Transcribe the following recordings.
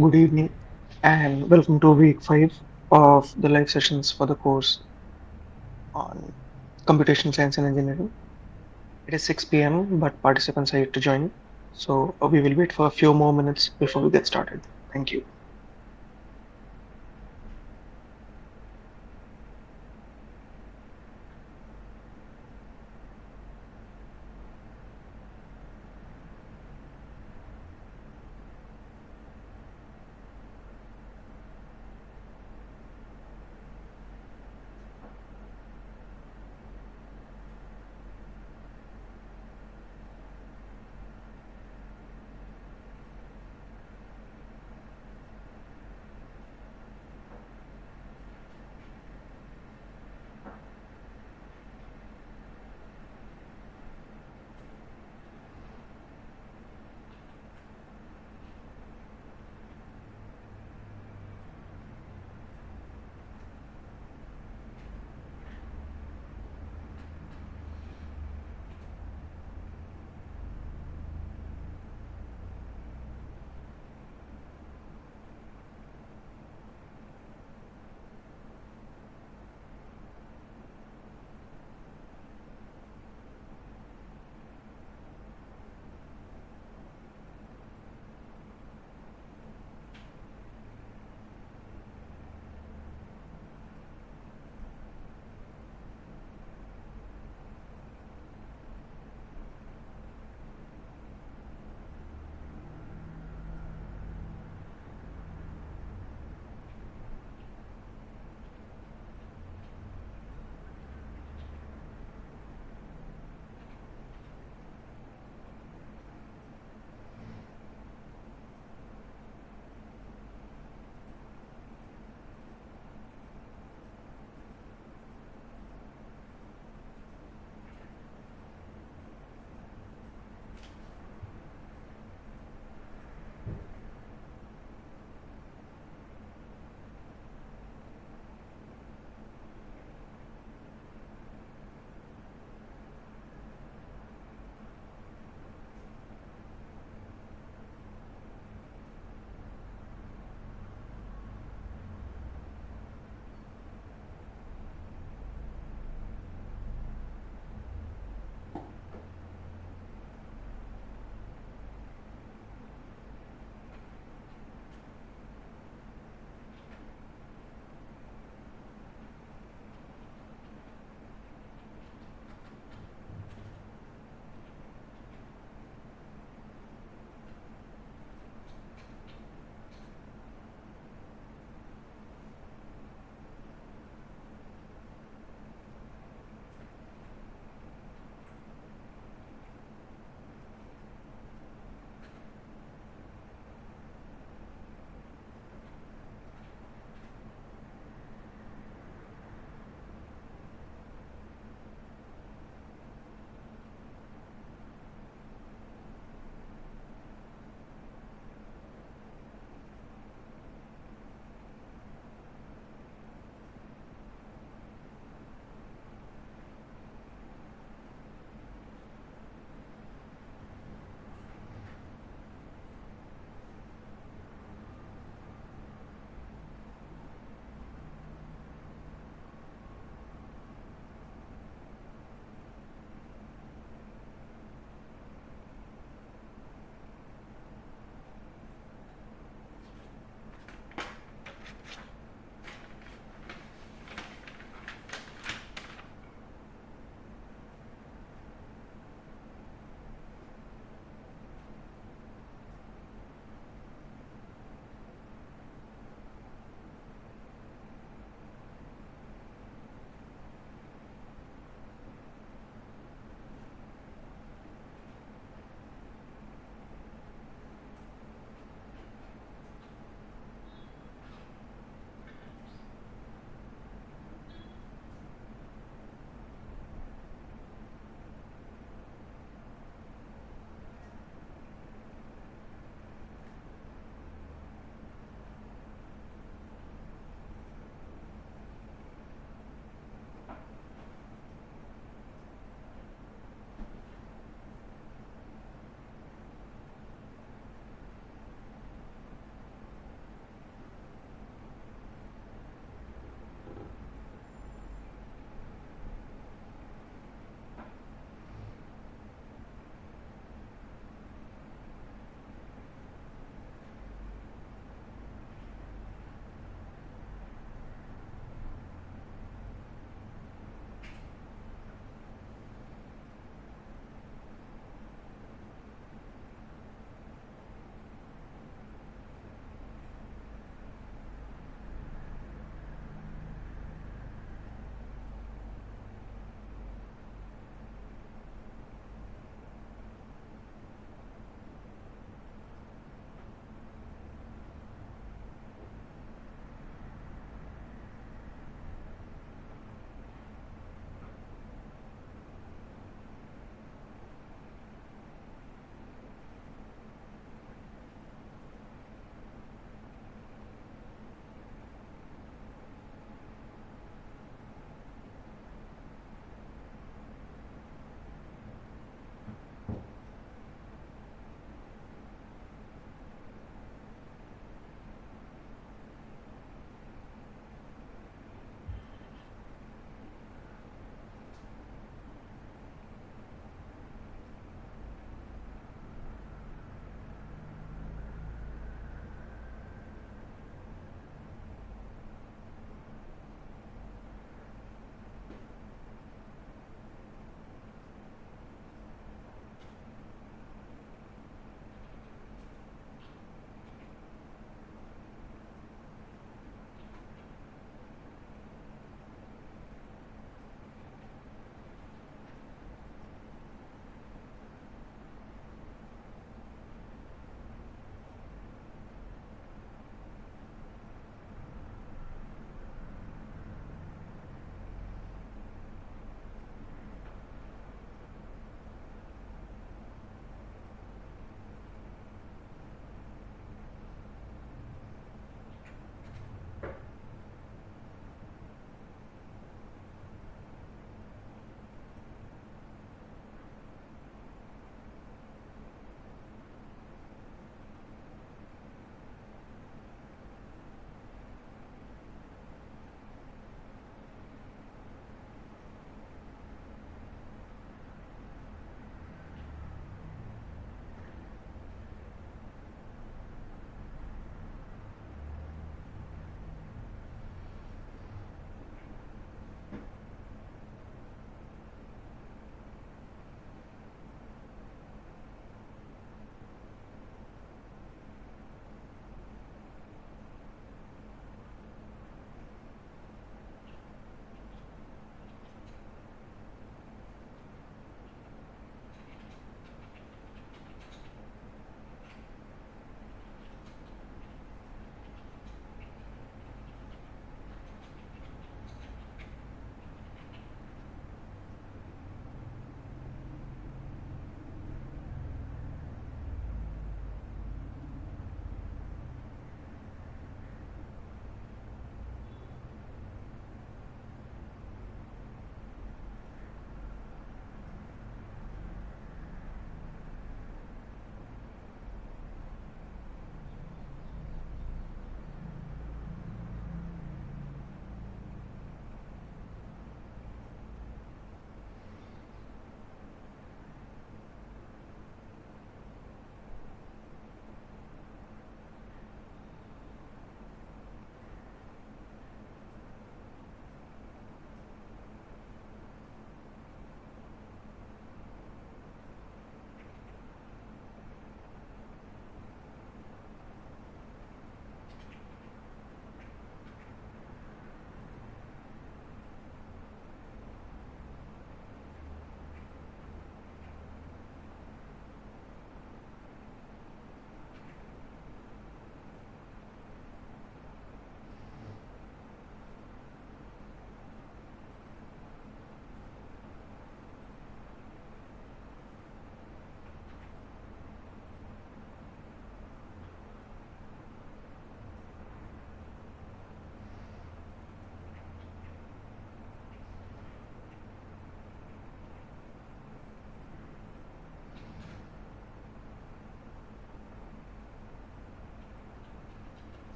Good evening and welcome to week 5 of the live sessions for the course on computational science and engineering. It is 6 p.m. but participants are yet to join. So we will wait for a few more minutes before we get started. Thank you.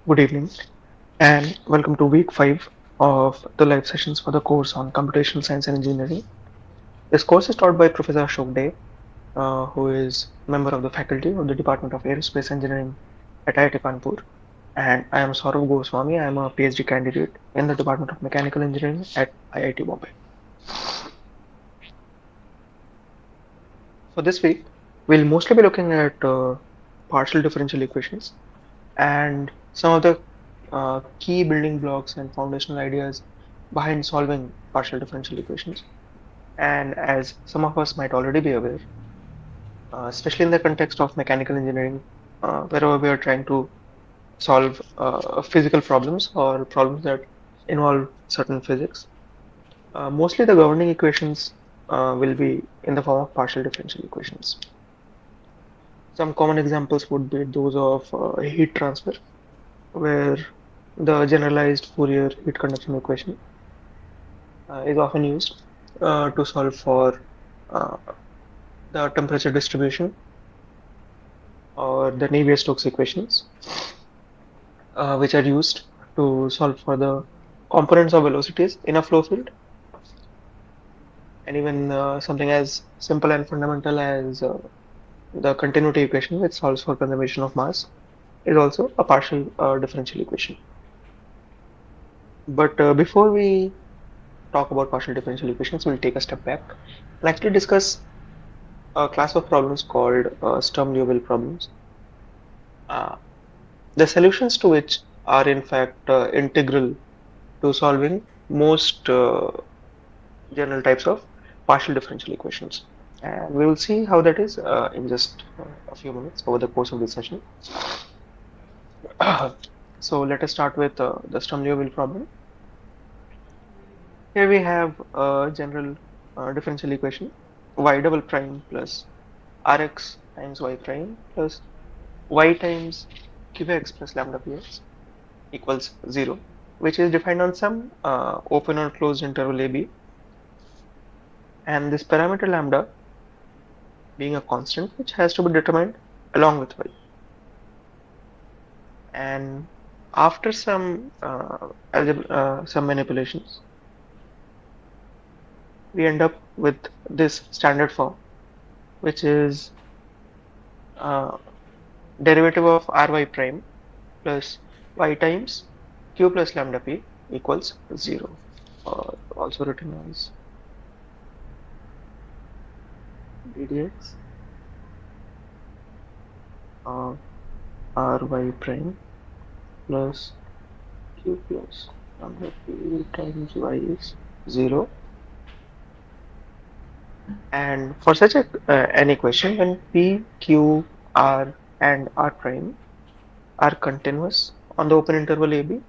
Good evening, and welcome to week 5 of the live sessions for the course on computational science and engineering. This course is taught by Professor Ashok Dey, who is member of the faculty of the Department of Aerospace Engineering at IIT Kanpur. And I am Sourav Goswami. I am a PhD candidate in the Department of Mechanical Engineering at IIT Bombay. For this week, we'll mostly be looking at partial differential equations and some of the key building blocks and foundational ideas behind solving partial differential equations. And as some of us might already be aware, especially in the context of mechanical engineering, wherever we are trying to solve physical problems or problems that involve certain physics, mostly the governing equations will be in the form of partial differential equations. Some common examples would be those of heat transfer, where the generalized Fourier heat conduction equation is often used to solve for uh, the temperature distribution or the Navier-Stokes equations, which are used to solve for the components of velocities in a flow field, and even something as simple and fundamental as the continuity equation, which solves for conservation of mass, is also a partial differential equation. But before we talk about partial differential equations, we'll take a step back and actually discuss a class of problems called Sturm-Liouville problems. Uh, the solutions to which are in fact integral to solving most general types of partial differential equations. And we will see how that is in just a few minutes over the course of this session. So let us start with the Sturm-Liouville problem. Here we have a general differential equation y double prime plus rx times y prime plus y times qx plus lambda px equals 0, which is defined on some open or closed interval AB, and this parameter lambda being a constant which has to be determined along with y. And after some some manipulations, we end up with this standard form, which is uh, derivative of ry prime plus y times q plus lambda p equals 0, or also written as ddx of ry prime plus q plus lambda p times y is 0. And for such an equation, when p, q, r and r prime are continuous on the open interval AB,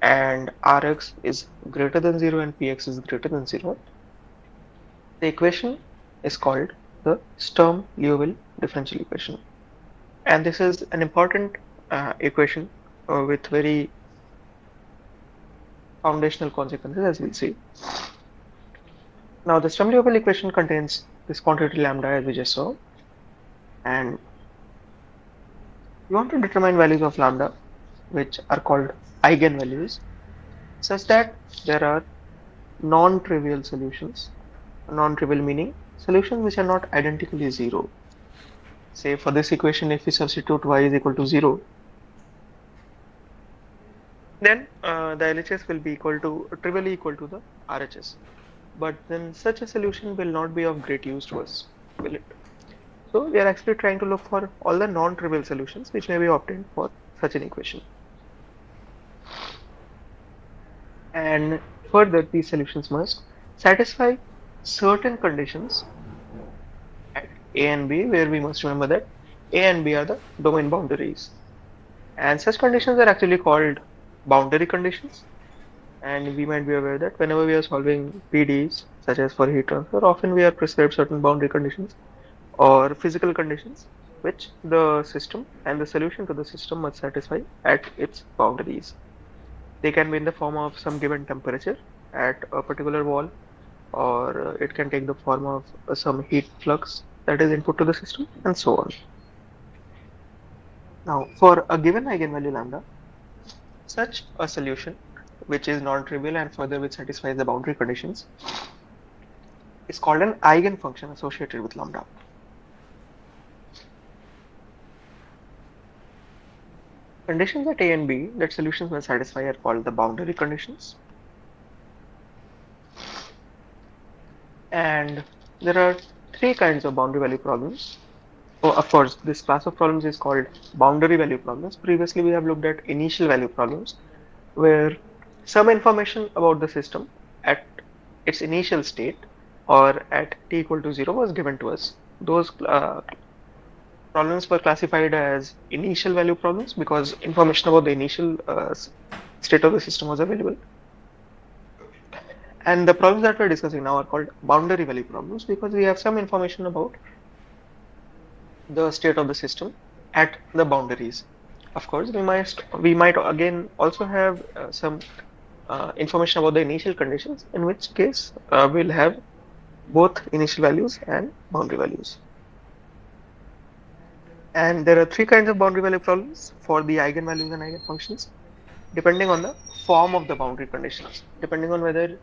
and Rx is greater than 0 and Px is greater than 0, the equation is called the Sturm-Liouville differential equation. And this is an important equation with very foundational consequences, as we'll see. Now, the Sturm-Liouville equation contains this quantity lambda, as we just saw, and we want to determine values of lambda, which are called eigenvalues, such that there are non-trivial solutions. Non-trivial meaning solutions which are not identically 0. Say for this equation, if we substitute y is equal to 0, then the LHS will be equal to trivially equal to the RHS. But then such a solution will not be of great use to us, will it? So we are actually trying to look for all the non-trivial solutions which may be obtained for such an equation. And further, these solutions must satisfy certain conditions at A and B, where we must remember that A and B are the domain boundaries. And such conditions are actually called boundary conditions. And we might be aware that whenever we are solving PDEs, such as for heat transfer, often we are prescribed certain boundary conditions or physical conditions which the system and the solution to the system must satisfy at its boundaries. They can be in the form of some given temperature at a particular wall, or it can take the form of some heat flux that is input to the system, and so on. Now, for a given eigenvalue lambda, Such a solution, which is non-trivial and further which satisfies the boundary conditions, is called an eigenfunction associated with lambda. Conditions at A and B that solutions must satisfy are called the boundary conditions. And there are three kinds of boundary value problems. So of course, this class of problems is called boundary value problems. Previously, we have looked at initial value problems, where some information about the system at its initial state or at t equal to 0 was given to us. Those problems were classified as initial value problems because information about the initial state of the system was available. And the problems that we're discussing now are called boundary value problems because we have some information about the state of the system at the boundaries. Of course, we might again also have some information about the initial conditions, in which case we'll have both initial values and boundary values. And there are three kinds of boundary value problems for the eigenvalues and eigenfunctions, depending on the form of the boundary conditions, depending on whether,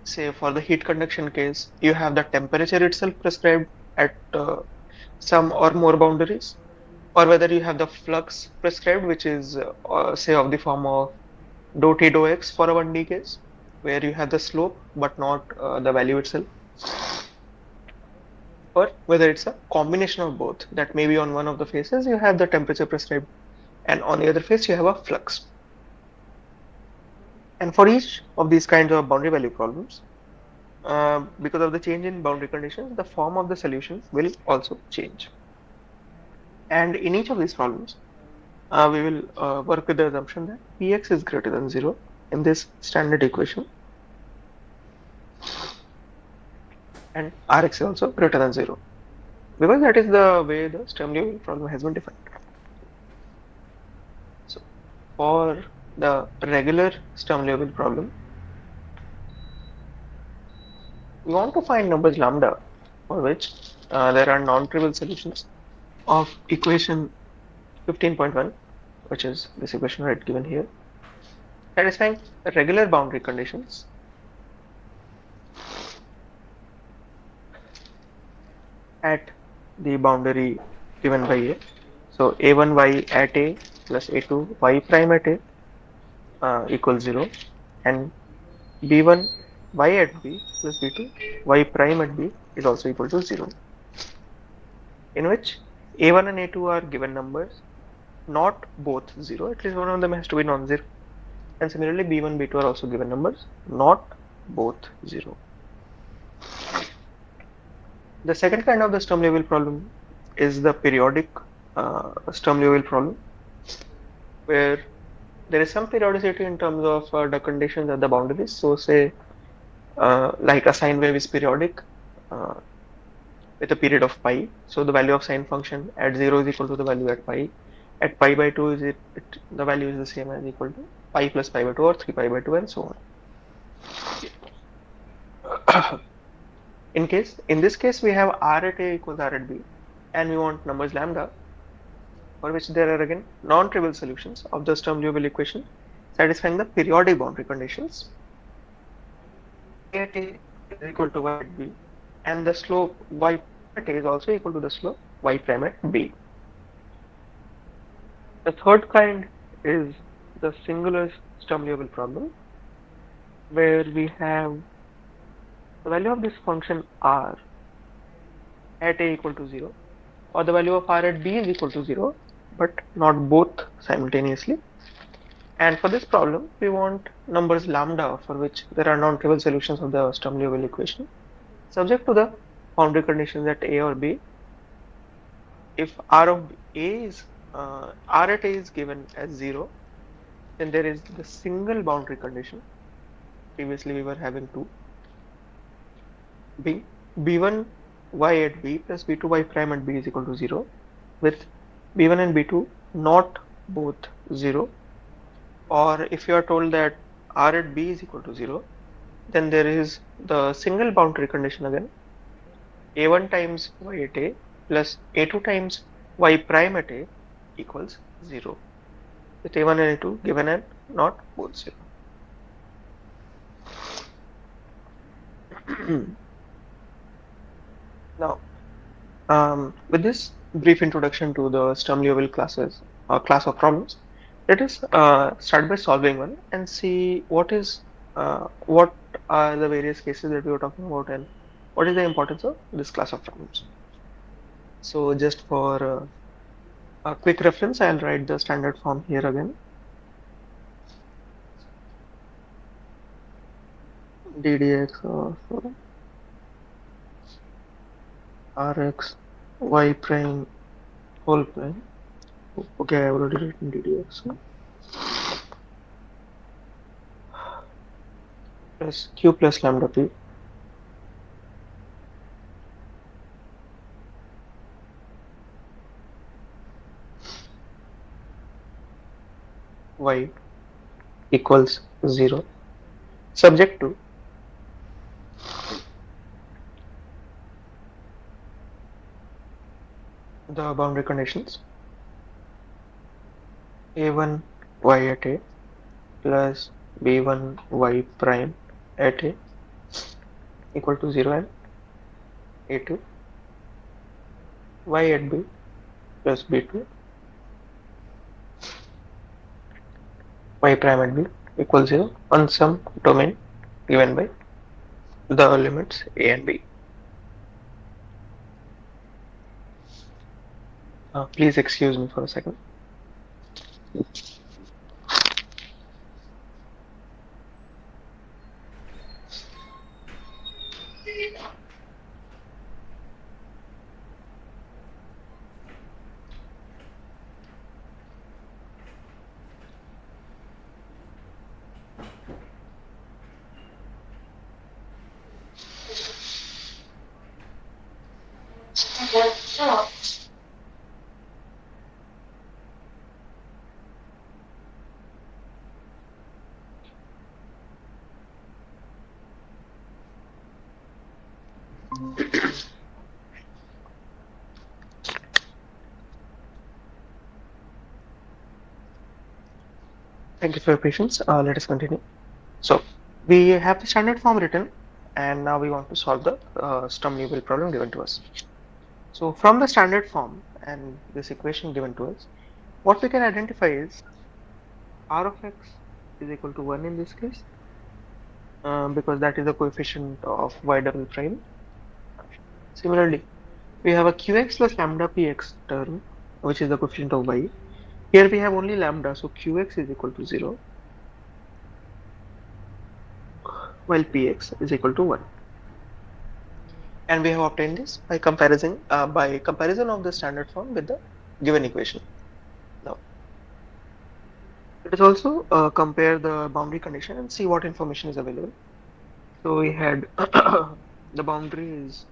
say, for the heat conduction case, you have the temperature itself prescribed at some or more boundaries, or whether you have the flux prescribed, which is, say, of the form of dou t dou x for a 1D case, where you have the slope but not the value itself, or whether it's a combination of both, that maybe on one of the faces you have the temperature prescribed and on the other face you have a flux. And for each of these kinds of boundary value problems, because of the change in boundary conditions, the form of the solution will also change. And in each of these problems, we will work with the assumption that Px is greater than 0 in this standard equation, and Rx is also greater than 0, because that is the way the Sturm-Liouville problem has been defined. So for the regular Sturm-Liouville problem, we want to find numbers lambda for which there are non-trivial solutions of equation 15.1, which is this equation right given here, satisfying regular boundary conditions at the boundary given by A. So a1y at A plus a2y prime at A equals 0, and b1 y at B plus b2 y prime at B is also equal to 0, in which a1 and a2 are given numbers, not both 0, at least one of them has to be non-zero, and similarly b1 b2 are also given numbers, not both 0. The second kind of the Sturm-Liouville problem is the periodic Sturm-Liouville problem, where there is some periodicity in terms of the conditions at the boundaries. So say like a sine wave is periodic with a period of pi. So the value of sine function at 0 is equal to the value at pi. At pi by 2 the value is the same as equal to pi plus pi by 2 or 3 pi by 2 and so on. In this case, we have R at A equals R at B, and we want numbers lambda, for which there are again non-trivial solutions of the Sturm-Liouville equation satisfying the periodic boundary conditions. A at A is equal to y at B, and the slope y at A is also equal to the slope y prime at B. The third kind is the singular Sturm-Liouville problem, where we have the value of this function R at A equal to 0, or the value of R at B is equal to 0, but not both simultaneously. And for this problem, we want numbers lambda for which there are non-trivial solutions of the Sturm-Liouville equation, subject to the boundary conditions at A or B. If R of A is R at A is given as 0, then there is the single boundary condition. Previously, we were having two. B1 y at B plus B2 y prime at B is equal to 0, with B1 and B2 not both 0, or if you are told that R at B is equal to 0, then there is the single boundary condition again, A1 times y at A plus A2 times y prime at A equals 0, with A1 and A2 given at not both 0. Now, with this brief introduction to the Sturm-Liouville classes or class of problems, let us start by solving one and see what are the various cases that we were talking about and what is the importance of this class of problems. So, just for a quick reference, I'll write the standard form here again. ddx of rx y prime whole prime. Okay, I already written ddx plus q plus lambda p y equals 0, subject to the boundary conditions a1 y at a plus b1 y prime at a equal to 0 and a2 y at b plus b2 y prime at b equals 0 on some domain given by the limits a and b. Please excuse me for a second. Thank you for your patience. Let us continue. So we have the standard form written, and now we want to solve the Sturm-Liouville problem given to us. So from the standard form and this equation given to us, what we can identify is r of x is equal to 1 in this case, because that is the coefficient of y double prime. Similarly, we have a qx plus lambda px term, which is the coefficient of y. Here we have only lambda, so qx is equal to 0, while px is equal to 1. And we have obtained this by comparison of the standard form with the given equation. Now, let us also compare the boundary condition and see what information is available. So we had the boundary is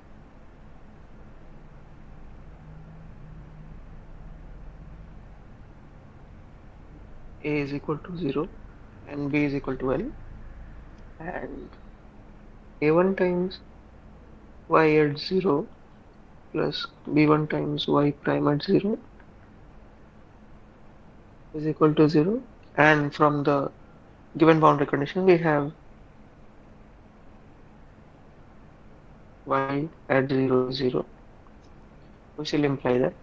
a is equal to 0 and b is equal to L, and a1 times y at 0 plus b1 times y prime at 0 is equal to 0, and from the given boundary condition we have y at 0 is 0, which will imply that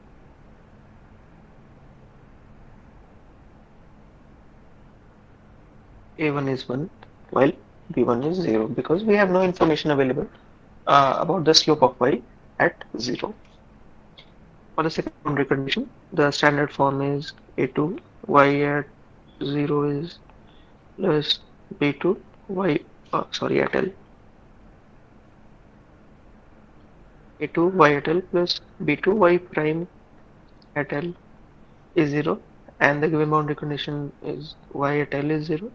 a1 is 1 while b1 is 0, because we have no information available about the slope of y at 0. For the second boundary condition, the standard form is a2 y at 0 is plus b2 y at L, a2 y at L plus b2 y prime at L is 0, and the given boundary condition is y at L is 0,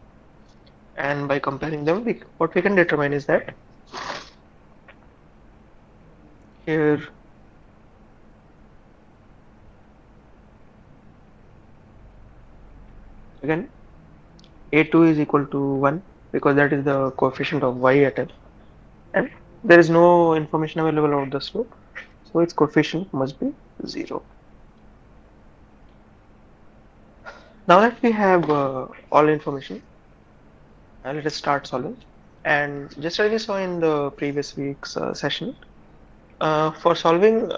and by comparing them what we can determine is that here again a2 is equal to 1, because that is the coefficient of y at L, and there is no information available about the slope, so its coefficient must be 0. Now that we have all information, let us start solving. And just as we saw in the previous week's session, for solving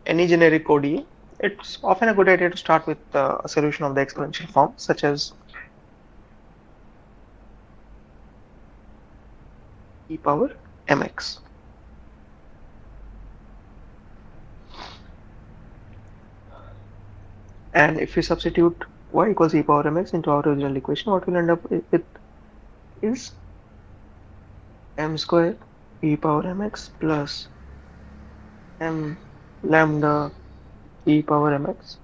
any generic ODE, it's often a good idea to start with a solution of the exponential form, such as e power mx. And if we substitute y equals e power mx into our original equation, what we'll end up with is m square e power mx plus m lambda e power mx.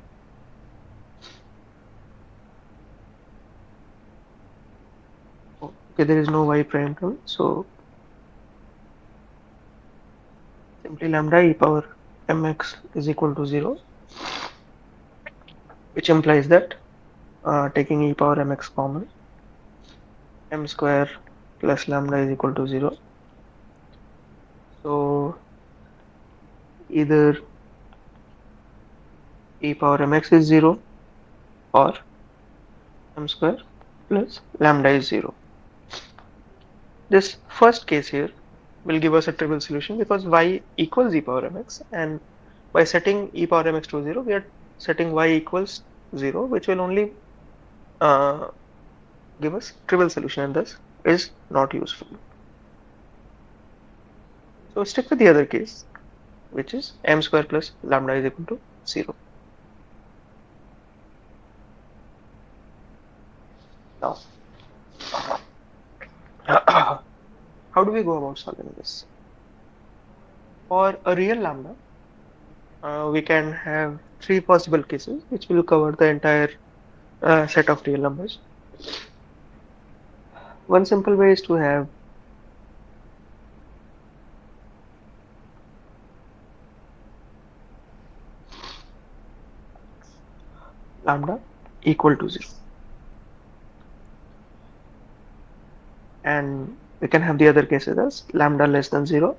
Okay, there is no y prime term, so simply lambda e power mx is equal to 0, which implies that taking e power mx common, m square plus lambda is equal to 0. So either e power mx is 0 or m square plus lambda is 0. This first case here will give us a trivial solution because y equals e power mx, and by setting e power mx to 0, we are setting y equals 0, which will only uh, give us trivial solution and thus is not useful. So stick with the other case, which is m square plus lambda is equal to 0. Now, how do we go about solving this? For a real lambda, we can have three possible cases, which will cover the entire set of real numbers. One simple way is to have lambda equal to 0, and we can have the other cases as lambda less than 0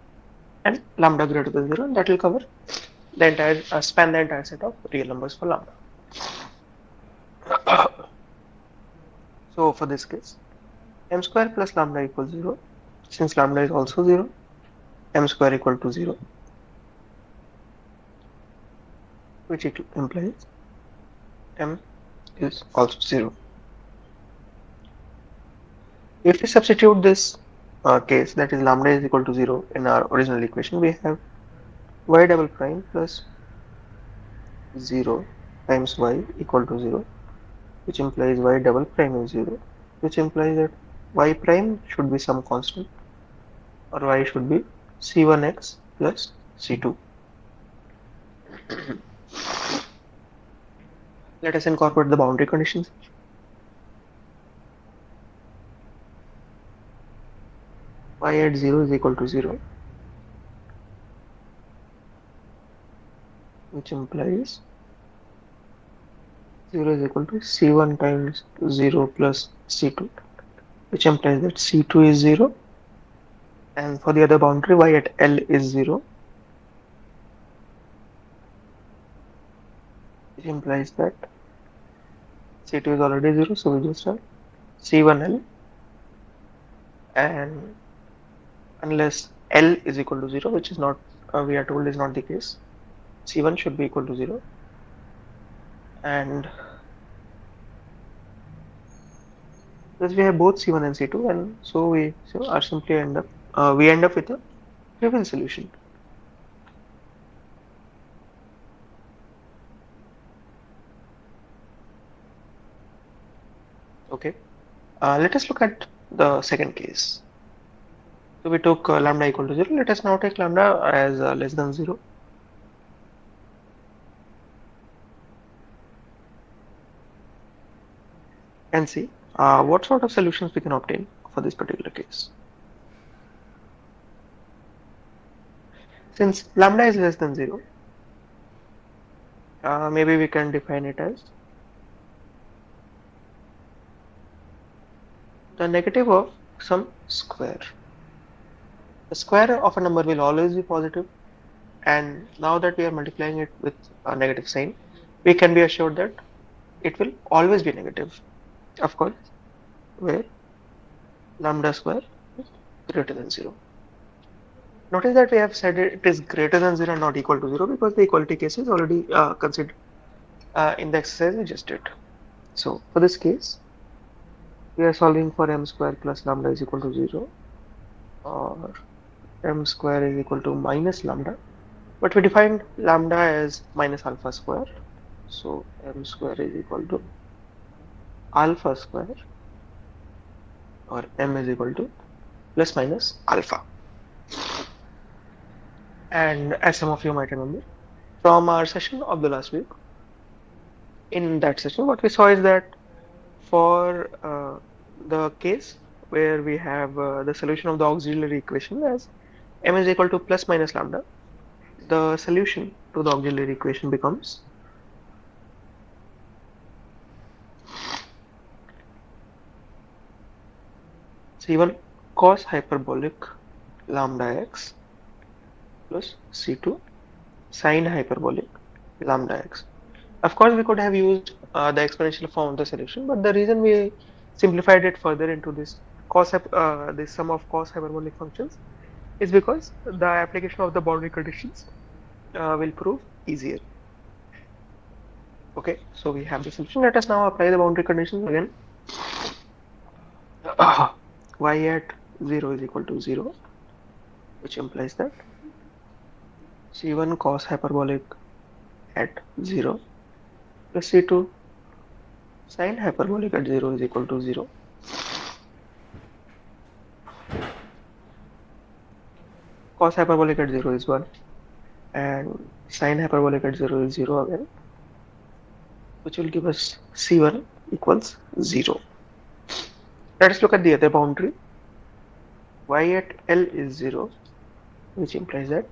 and lambda greater than 0, and that will cover the entire span the entire set of real numbers for lambda. So for this case, m square plus lambda equals 0. Since lambda is also 0, m square equal to 0, which implies m is also 0. If we substitute this case, that is lambda is equal to 0 in our original equation, we have y double prime plus 0 times y equal to 0, which implies y double prime is 0, which implies that y prime should be some constant, or y should be c1x plus c2. Let us incorporate the boundary conditions. Y at 0 is equal to 0, which implies 0 is equal to c1 times 0 plus c2, which implies that c2 is 0, and for the other boundary y at L is 0, which implies that c2 is already 0, so we just have c1L, and unless L is equal to 0, which is not, we are told is not the case, c1 should be equal to 0, and thus we have both c1 and c2, and so we are simply end up we end up with a trivial solution. Okay, let us look at the second case. So we took lambda equal to 0. Let us now take lambda as less than 0. And see what sort of solutions we can obtain for this particular case. Since lambda is less than 0, maybe we can define it as the negative of some square. The square of a number will always be positive, and now that we are multiplying it with a negative sign, we can be assured that it will always be negative, of course, where lambda square is greater than 0. Notice that we have said it is greater than 0 and not equal to 0 because the equality case is already considered in the exercise we just did. So for this case, we are solving for m square plus lambda is equal to 0, or m square is equal to minus lambda, but we defined lambda as minus alpha square. So m square is equal to alpha square, or m is equal to plus minus alpha. And as some of you might remember from our session of the last week, in that session, what we saw is that for the case where we have the solution of the auxiliary equation as m is equal to plus minus lambda, the solution to the auxiliary equation becomes C1 cos hyperbolic lambda x plus C2 sin hyperbolic lambda x. Of course, we could have used the exponential form of the solution, but the reason we simplified it further into this sum of cos hyperbolic functions is because the application of the boundary conditions will prove easier. Okay, so we have the solution. Let us now apply the boundary conditions again. Y at 0 is equal to 0, which implies that C1 cos hyperbolic at 0 plus C2 sin hyperbolic at 0 is equal to 0. Cos hyperbolic at 0 is 1, and sin hyperbolic at 0 is 0 again, which will give us C1 equals 0. Let us look at the other boundary. Y at L is 0, which implies that,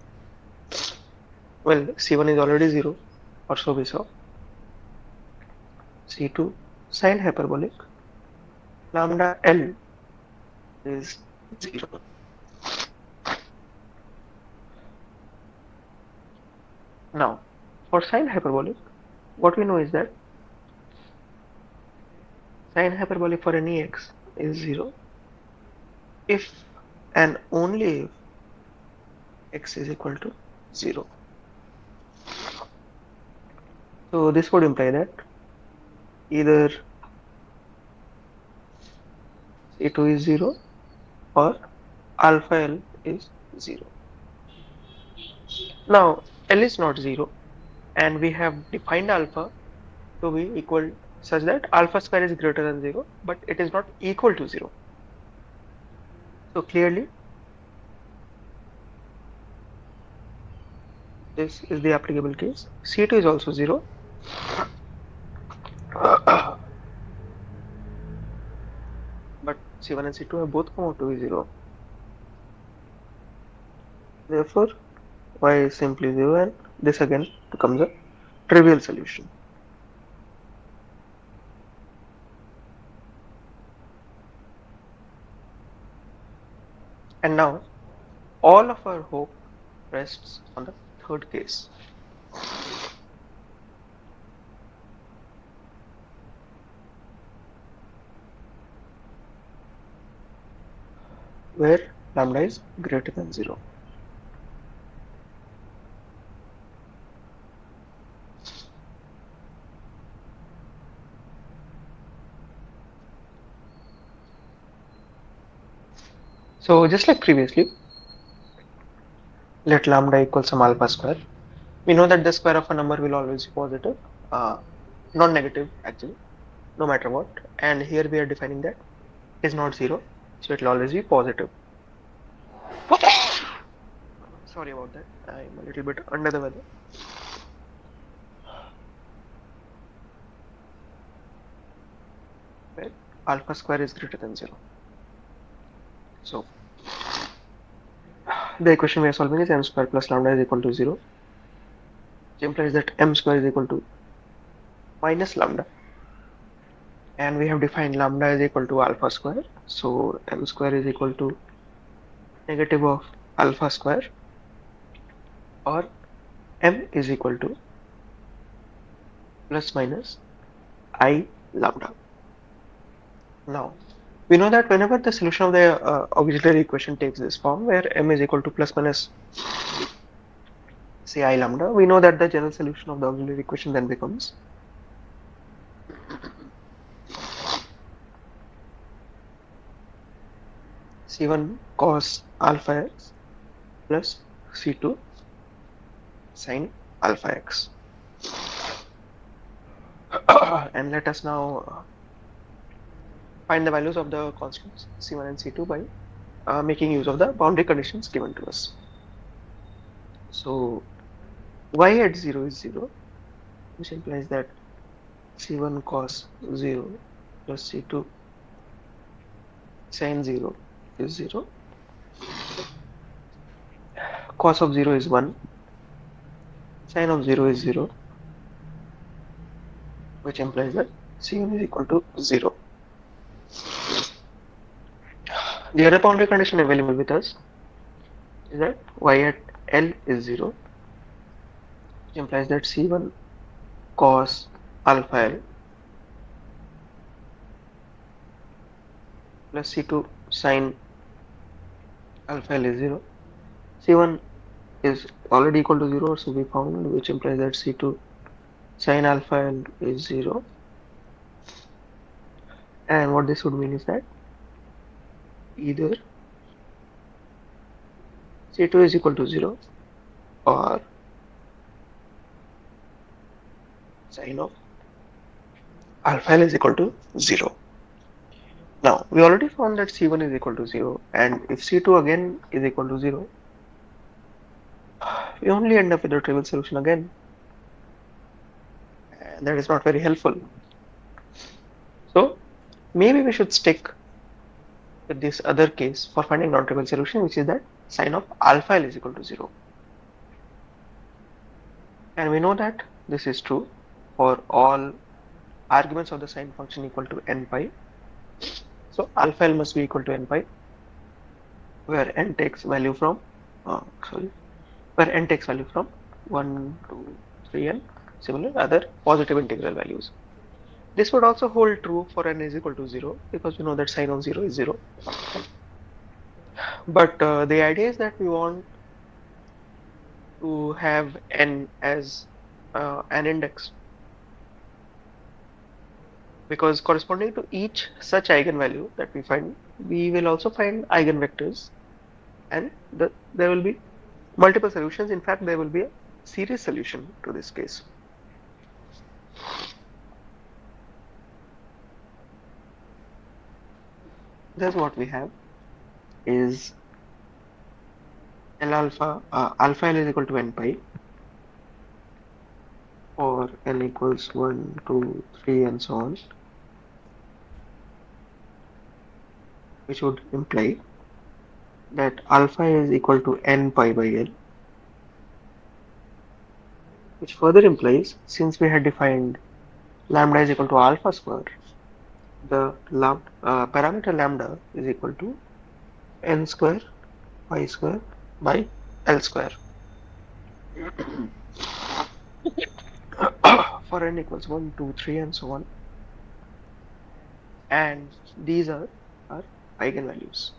well, C1 is already 0, or so we saw. C2 sin hyperbolic lambda L is 0. Now, for sin hyperbolic, what we know is that sin hyperbolic for any x is 0 if and only if x is equal to 0. So this would imply that either C2 is 0 or alpha L is 0. Now L is not 0, and we have defined alpha to be equal such that alpha square is greater than 0, but it is not equal to 0. So clearly this is the applicable case. C2 is also 0. But C1 and C2 have both come out to be 0. Therefore, y is simply 0, and this again becomes a trivial solution. And now, all of our hope rests on the third case. Where lambda is greater than 0. So just like previously, let lambda equal some alpha square. We know that the square of a number will always be positive, non-negative actually, no matter what. And here we are defining that it is not 0, so it will always be positive. Sorry about that, I'm a little bit under the weather. Where alpha square is greater than 0. So the equation we are solving is m square plus lambda is equal to 0, which implies that m square is equal to minus lambda, and we have defined lambda is equal to alpha square, so m square is equal to negative of alpha square, or m is equal to plus minus I lambda. Now, we know that whenever the solution of the auxiliary equation takes this form, where m is equal to plus minus say I lambda, we know that the general solution of the auxiliary equation then becomes C1 cos alpha x plus C2 sin alpha x. And let us now find the values of the constants C1 and C2 by making use of the boundary conditions given to us. So y at 0 is 0, which implies that C1 cos 0 plus C2 sin 0 is 0. Cos of 0 is 1, sin of 0 is 0, which implies that C1 is equal to 0. The other boundary condition available with us is that y at L is 0, which implies that C1 cos alpha L plus C2 sin alpha L is 0. C1 is already equal to 0, so we found, which implies that C2 sin alpha L is 0. And what this would mean is that either C2 is equal to 0 or sin of alpha L is equal to 0. Now, we already found that C1 is equal to 0, and if C2 again is equal to 0, we only end up with a trivial solution again, and that is not very helpful. So, maybe we should stick with this other case for finding non-trivial solution, which is that sin of alpha L is equal to 0. And we know that this is true for all arguments of the sine function equal to n pi. So, alpha L must be equal to n pi, where n takes value from, sorry, where n takes value from 1, 2, 3 and similar other positive integral values. This would also hold true for n is equal to 0, because we know that sine of 0 is 0. But the idea is that we want to have n as an index, because corresponding to each such eigenvalue that we find, we will also find eigenvectors, and there will be multiple solutions. In fact, there will be a series solution to this case. Thus what we have is L alpha, alpha L is equal to n pi for n equals 1, 2, 3 and so on, which would imply that alpha is equal to n pi by L, which further implies, since we had defined lambda is equal to alpha square, the parameter lambda is equal to n square pi square by L square for n equals 1, 2, 3 and so on, and these are our eigenvalues.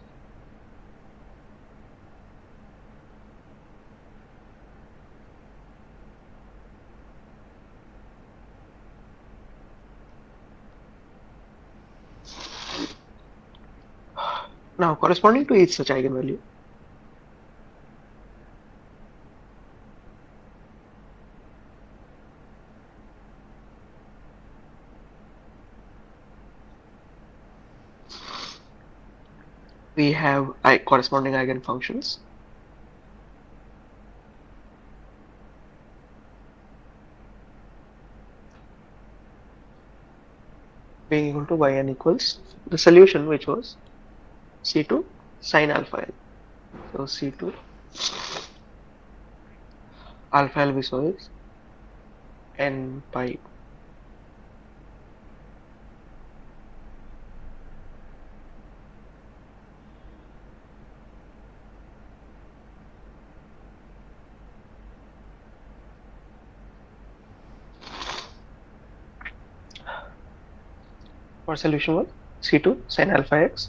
Now, corresponding to each such eigenvalue, we have corresponding eigenfunctions. Being equal to yn equals the solution, which was C2 sin alpha L. So C2 alpha L we saw is n pi. Our solution was C2 sin alpha x.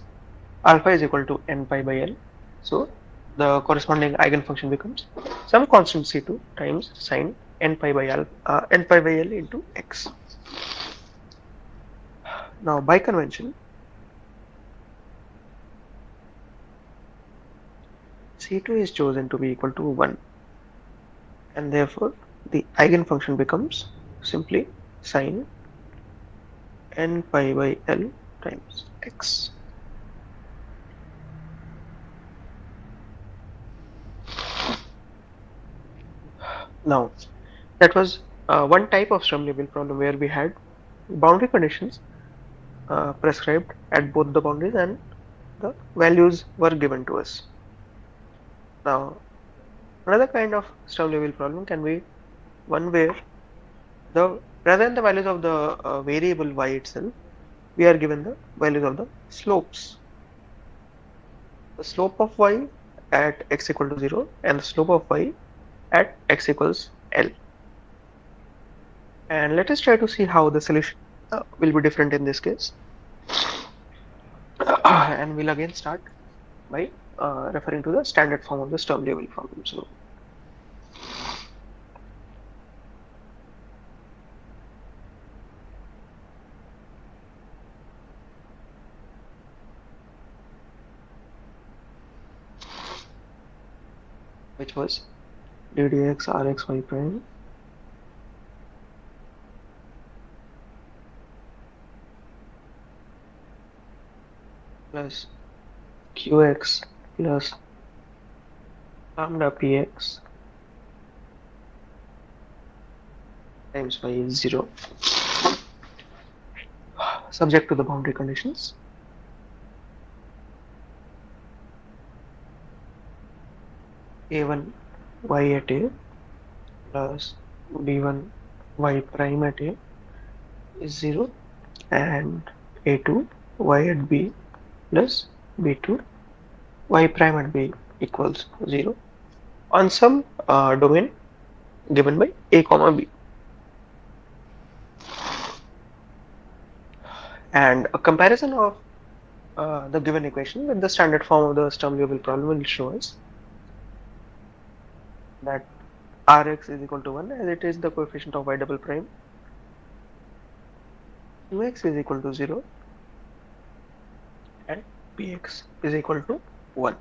Alpha is equal to n pi by L. So the corresponding eigenfunction becomes some constant C2 times sin n pi by L into x. Now by convention, C2 is chosen to be equal to 1, and therefore the eigenfunction becomes simply sin n pi by L times x. Now that was one type of Sturm-Liouville problem where we had boundary conditions prescribed at both the boundaries and the values were given to us. Now another kind of Sturm-Liouville problem can be one where the rather than the values of the variable y itself, we are given the values of the slopes. The slope of y at x equal to 0 and the slope of y at x equals L. And let us try to see how the solution will be different in this case. And we'll again start by referring to the standard form of the Sturm-Liouville problem. So, which was ddx rx y prime plus qx plus lambda px times y is 0, subject to the boundary conditions. A1 y at A plus B1 y prime at A is 0 and A2 y at B plus B2 y prime at B equals 0 on some domain given by A comma B. And a comparison of the given equation with the standard form of the Sturm-Liouville problem will show us that Rx is equal to 1 as it is the coefficient of y double prime, Qx is equal to 0 and Px is equal to 1.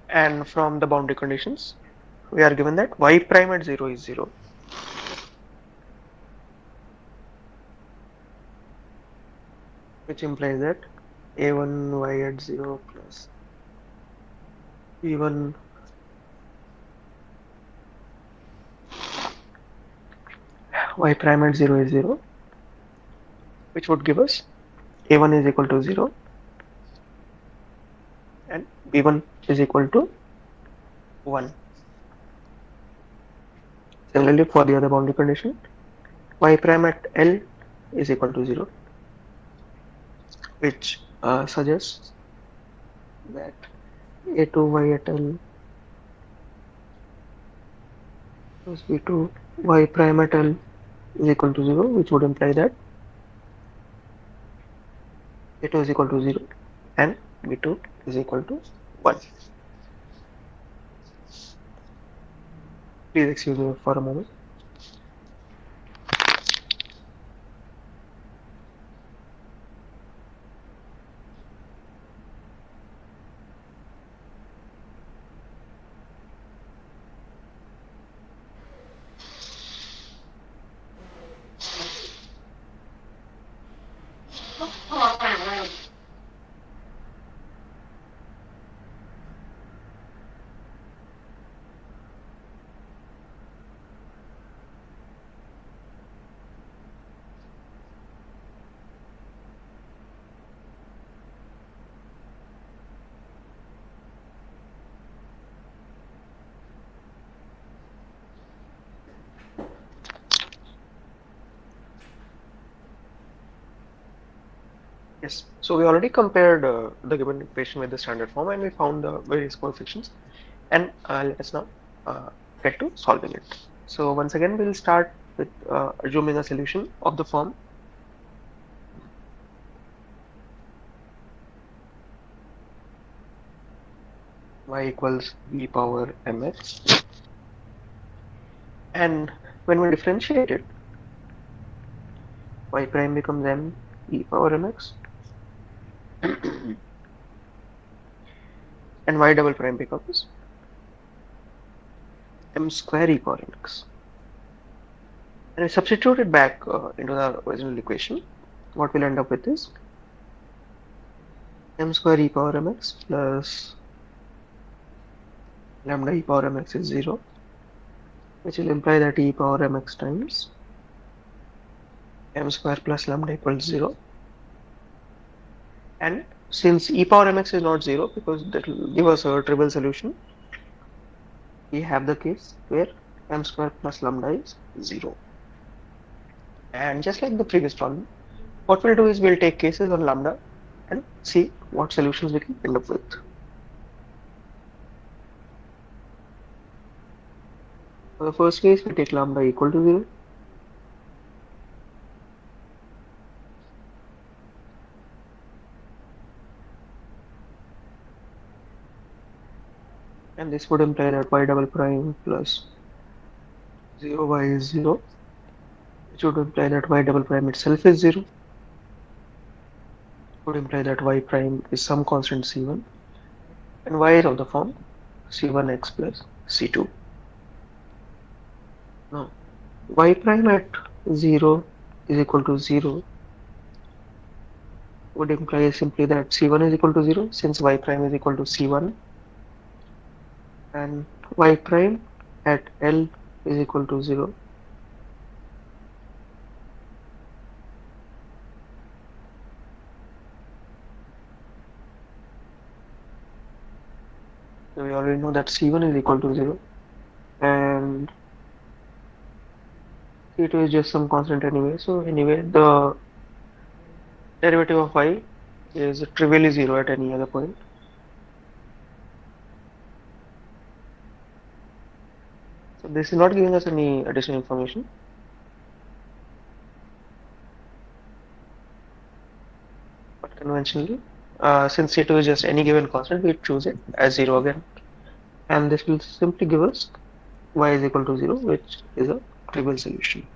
And from the boundary conditions, we are given that y prime at 0 is 0, which implies that a1 y at 0 plus b1 y prime at 0 is 0, which would give us a1 is equal to 0 and b1 is equal to 1. Similarly, for the other boundary condition, y prime at L is equal to 0, which suggests that a2 y at L plus b2 y prime at L is equal to 0, which would imply that a2 is equal to 0 and b2 is equal to 1. Please excuse me for a moment. Yes, so we already compared the given equation with the standard form and we found the various coefficients, and let us now get to solving it. So once again we'll start with assuming a solution of the form y equals e power mx. And when we differentiate it, y prime becomes m e power mx and y double prime becomes m square e power mx. And we substitute it back into the original equation. What we'll end up with is m square e power mx plus lambda e power mx is 0, which will imply that e power mx times m square plus lambda equals 0. And since e power mx is not 0, because that will give us a trivial solution, we have the case where m square plus lambda is 0. And just like the previous problem, what we'll do is we'll take cases on lambda and see what solutions we can end up with. For the first case, we take lambda equal to 0. And this would imply that y double prime plus 0y is 0, which would imply that y double prime itself is 0, would imply that y prime is some constant c1, and y is of the form c1x plus c2. Now, y prime at 0 is equal to 0 would imply simply that c1 is equal to 0, since y prime is equal to c1, and y prime at L is equal to 0. So we already know that c1 is equal to 0, and c2 is just some constant anyway. So anyway, the derivative of y is trivially 0 at any other point. So this is not giving us any additional information. But conventionally, since c2 is just any given constant, we choose it as 0 again. And this will simply give us y is equal to 0, which is a trivial solution.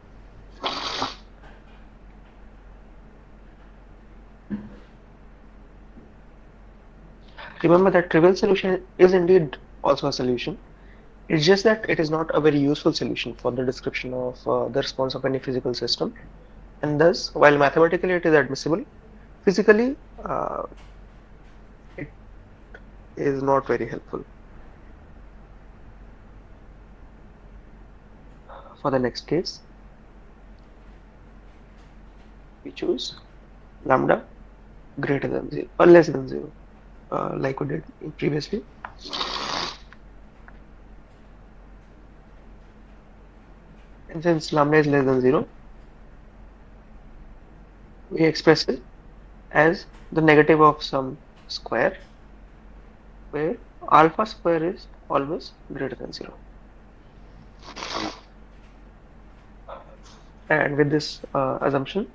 Remember that trivial solution is indeed also a solution. It's just that it is not a very useful solution for the description of the response of any physical system. And thus, while mathematically it is admissible, physically it is not very helpful. For the next case, we choose lambda greater than 0 or less than 0, like we did previously. And since lambda is less than 0, we express it as the negative of some square where alpha square is always greater than 0. And with this assumption,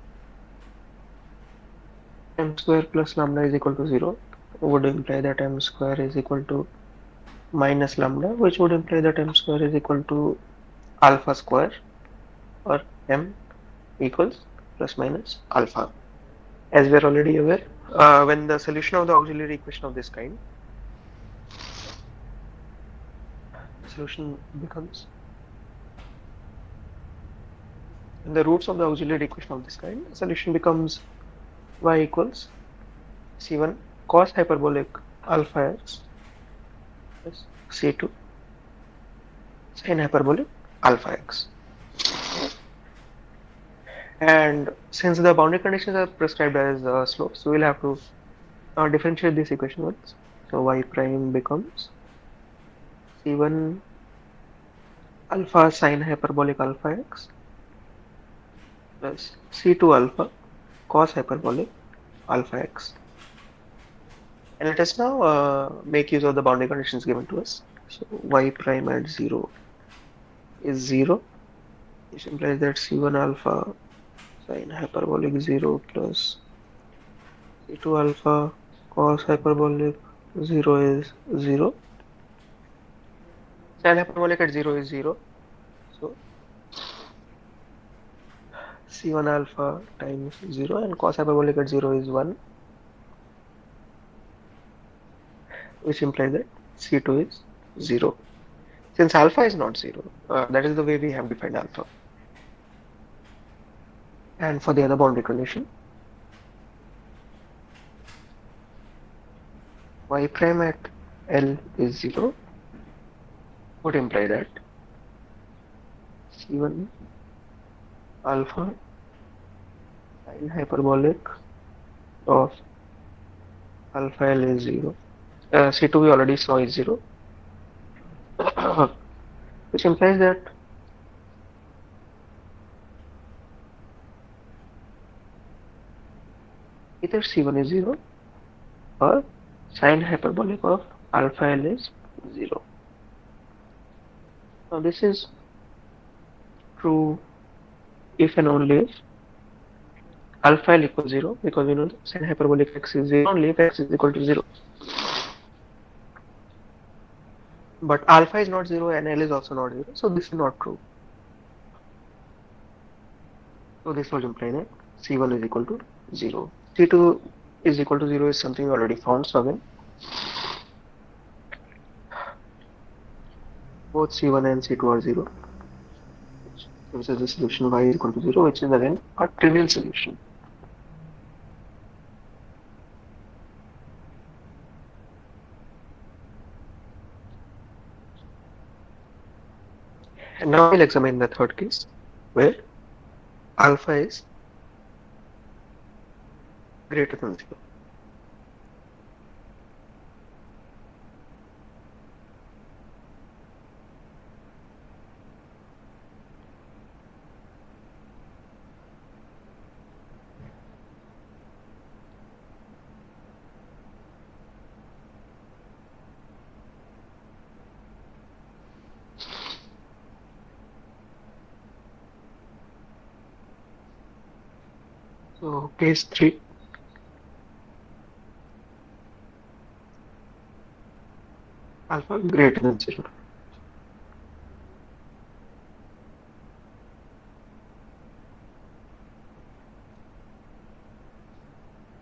m square plus lambda is equal to 0 would imply that m square is equal to minus lambda, which would imply that m square is equal to alpha square, or m equals plus minus alpha. As we are already aware, when the solution of the auxiliary equation of this kind, the solution becomes, in the roots of the auxiliary equation of this kind, the solution becomes y equals c1 cos hyperbolic alpha x plus c2 sin hyperbolic alpha x. And since the boundary conditions are prescribed as slopes, we will have to differentiate this equation once. So y prime becomes c1 alpha sin hyperbolic alpha x plus c2 alpha cos hyperbolic alpha x. And let us now make use of the boundary conditions given to us. So y prime at 0 is 0, which implies that c1 alpha sin hyperbolic 0 plus c2 alpha cos hyperbolic 0 is 0. Sine hyperbolic at 0 is 0. So C1 alpha times 0 and cos hyperbolic at 0 is 1, which implies that C2 is 0. Since alpha is not 0, that is the way we have defined alpha. And for the other boundary condition, y prime at L is 0 would imply that C1 alpha sine hyperbolic of alpha L is 0. C2 we already saw is 0, which implies that either C1 is 0 or sine hyperbolic of alpha L is 0. Now this is true if and only if alpha L equals 0, because we know that sine hyperbolic x is 0 only if x is equal to 0. But alpha is not 0 and L is also not 0, so this is not true. So this will imply that C1 is equal to 0. C2 is equal to 0 is something we already found, so again both C1 and C2 are 0, which gives us the solution y is equal to 0, which is again a trivial solution. And now we'll examine the third case where alpha is greater than 0. So case 3, alpha greater than 0.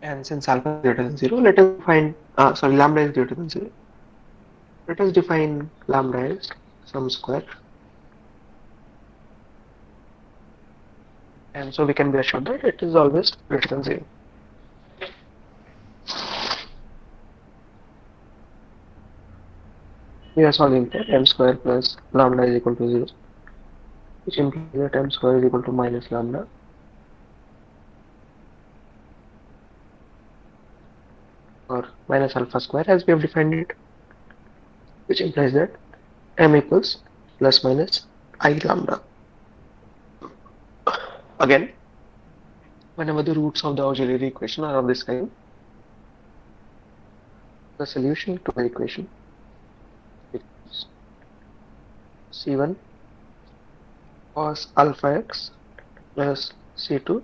And since alpha is greater than 0, let us define, lambda is greater than 0. Let us define lambda as some square. And so we can be assured that it is always greater than 0. We are solving for m square plus lambda is equal to 0, which implies that m square is equal to minus lambda or minus alpha square as we have defined it, which implies that m equals plus minus I lambda. Again, whenever the roots of the auxiliary equation are of this kind, the solution to the equation becomes C1 cos alpha x plus C2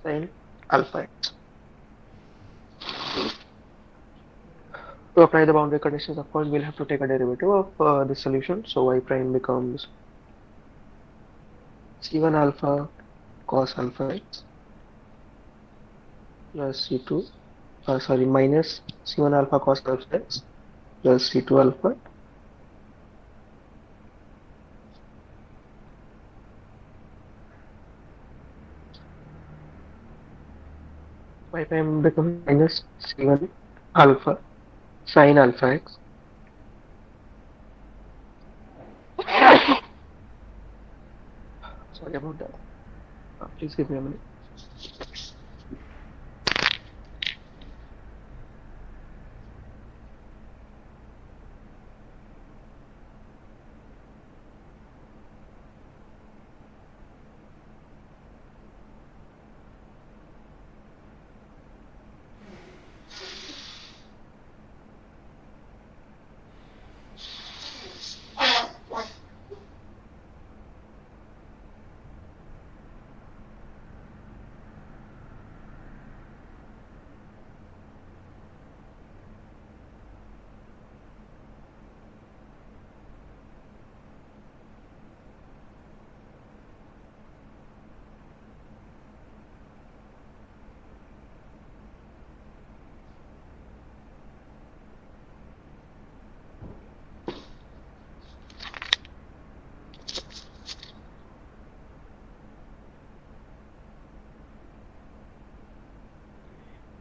sin alpha x. To apply the boundary conditions, of course, we'll have to take a derivative of the solution. So y prime becomes C1 alpha cos alpha x plus C2, minus C1 alpha cos alpha x plus C2 alpha y prime becomes minus C1 alpha sin alpha x sorry about that. Please give me a minute.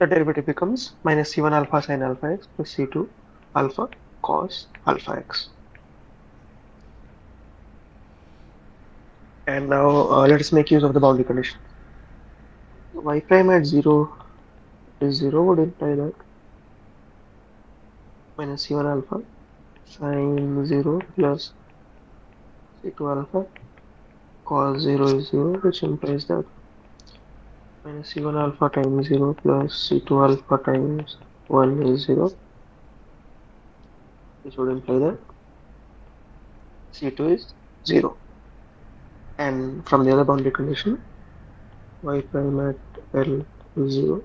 the derivative becomes minus C1 alpha sin alpha x plus C2 alpha cos alpha x. And now let us make use of the boundary condition. Y prime at 0 is 0 would imply that minus C1 alpha sin 0 plus C2 alpha cos 0 is 0, which implies that minus C1 alpha times 0 plus C2 alpha times 1 is 0, which would imply that C2 is 0. And from the other boundary condition, y prime at L is 0,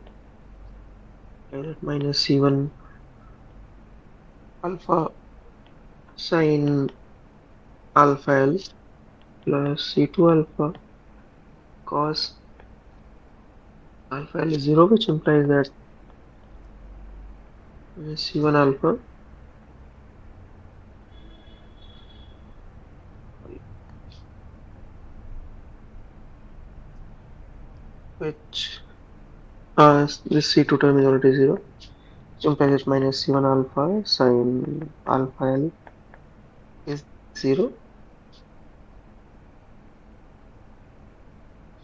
and at minus C1 alpha sin alpha L plus C2 alpha cos alpha L is 0, which implies that C1 alpha which this C2 term is already 0, which implies that minus C1 alpha sin alpha L is 0.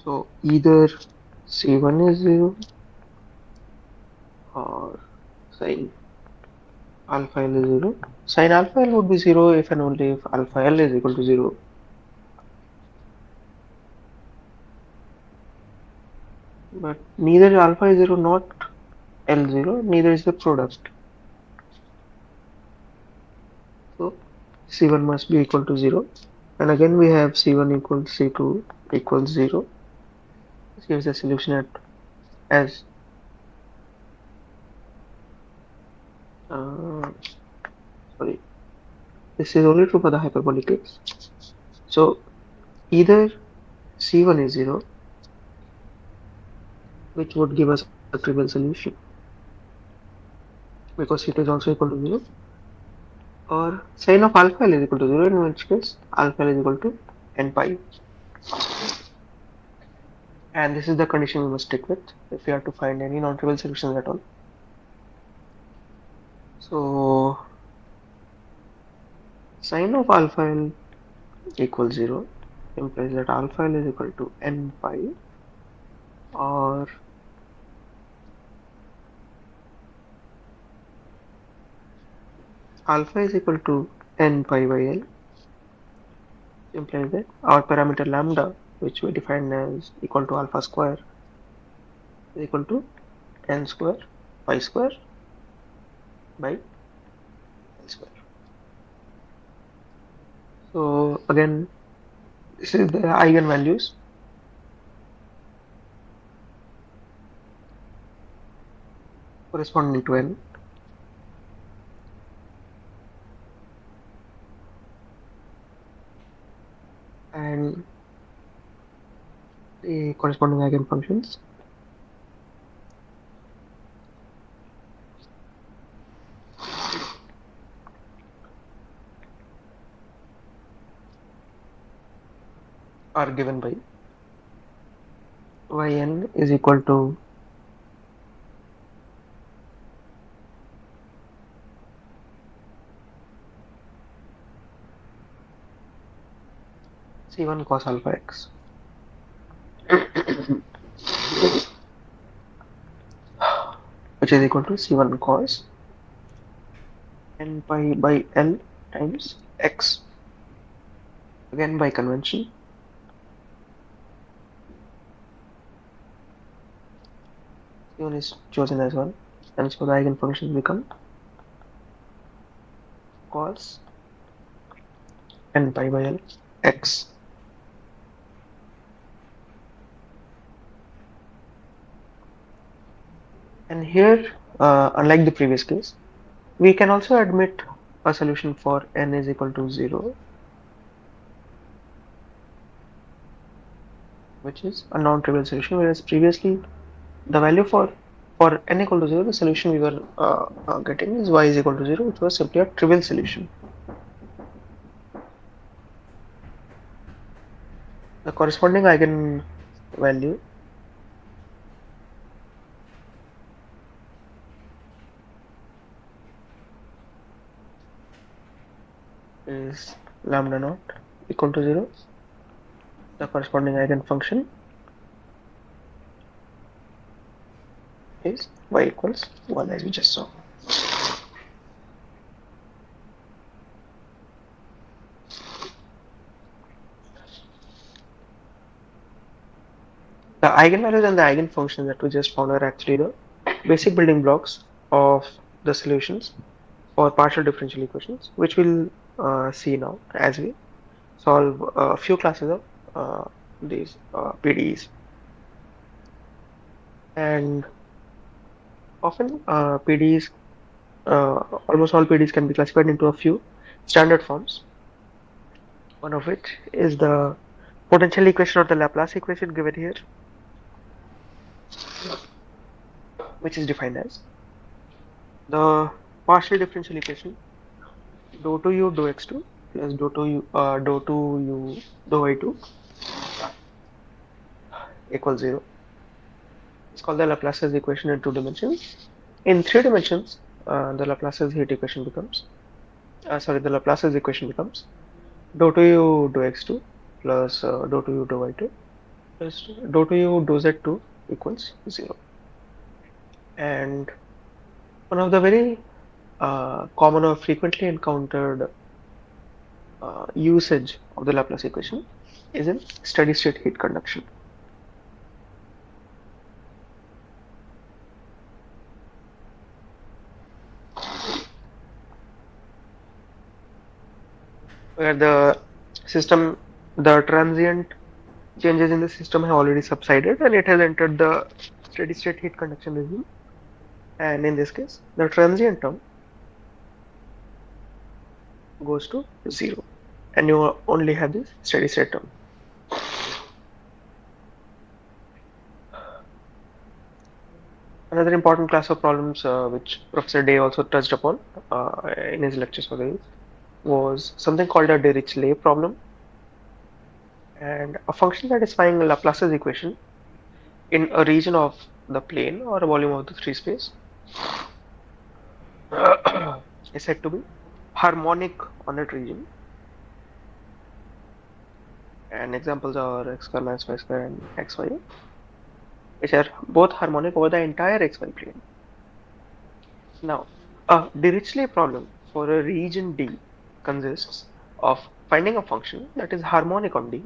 So either C1 is 0 or sin alpha L is 0. Sin alpha L would be 0 if and only if alpha L is equal to 0. But neither alpha is 0 not L 0, neither is the product. So C1 must be equal to 0. And again we have C1 equals C2 equals 0. This gives the solution at as uh, sorry, this is only true for the hyperbolic case. So either C1 is 0, which would give us a trivial solution because C2 is also equal to 0, or sin of alpha L is equal to 0, in which case alpha L is equal to n pi. And this is the condition we must stick with if we are to find any non-trivial solutions at all. So sin of alpha L equals 0 implies that alpha L is equal to n pi, or alpha is equal to n pi by L, implies that our parameter lambda, which we defined as equal to alpha square, is equal to n square pi square by L square. So again, this is the eigenvalues corresponding to n, and the corresponding eigenfunctions are given by yn is equal to c1 cos alpha x, which is equal to c1 cos n pi by L times x. Again, by convention, c1 is chosen as 1, and so the eigenfunctions become cos n pi by L x. And here, unlike the previous case, we can also admit a solution for n is equal to 0, which is a non-trivial solution, whereas previously the value for n equal to 0, the solution we were getting is y is equal to 0, which was simply a trivial solution. The corresponding eigenvalue lambda naught equal to 0, the corresponding eigenfunction is y equals 1, as we just saw. The eigenvalues and the eigenfunctions that we just found are actually the basic building blocks of the solutions for partial differential equations, which we'll see now as we solve a few classes of these PDEs. And often PDEs, almost all PDEs can be classified into a few standard forms. One of which is the potential equation or the Laplace equation given here, which is defined as the partial differential equation dou 2u dou x2 plus dou 2u dou y2 equals 0. It's called the Laplace's equation in 2 dimensions. In 3 dimensions, the Laplace's heat equation becomes, the Laplace's equation becomes dou 2u dou x2 plus dou 2u dou y2 plus dou 2u dou z2 equals 0. And one of the very common or frequently encountered usage of the Laplace equation is in steady state heat conduction. Where the transient changes in the system have already subsided and it has entered the steady state heat conduction regime. And in this case, the transient term goes to 0 and you only have this steady state term. Another important class of problems which Professor Day also touched upon in his lectures for the was something called a Dirichlet problem, and a function satisfying Laplace's equation in a region of the plane or a volume of the free space is said to be harmonic on that region. And examples are x square minus y square and xy, which are both harmonic over the entire xy plane. Now, a Dirichlet problem for a region D consists of finding a function that is harmonic on D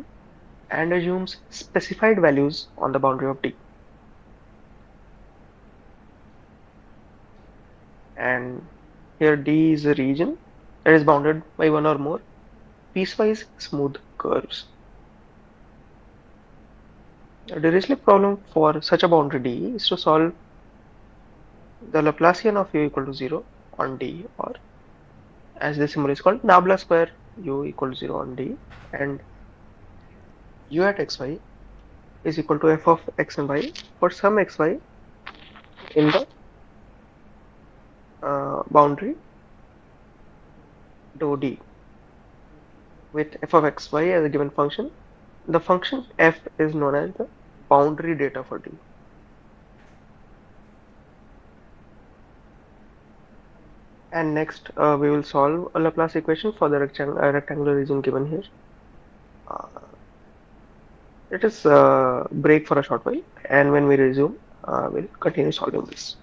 and assumes specified values on the boundary of D. And here D is a region that is bounded by one or more piecewise smooth curves. A Dirichlet problem for such a boundary D is to solve the Laplacian of u equal to 0 on D, or as this symbol is called, nabla square u equal to 0 on D, and u at xy is equal to f of x and y for some xy in the boundary dou D, with f of xy as a given function. The function f is known as the boundary data for D. And next we will solve a Laplace equation for the rectangular region given here. Let us break for a short while, and when we resume, we'll continue solving this.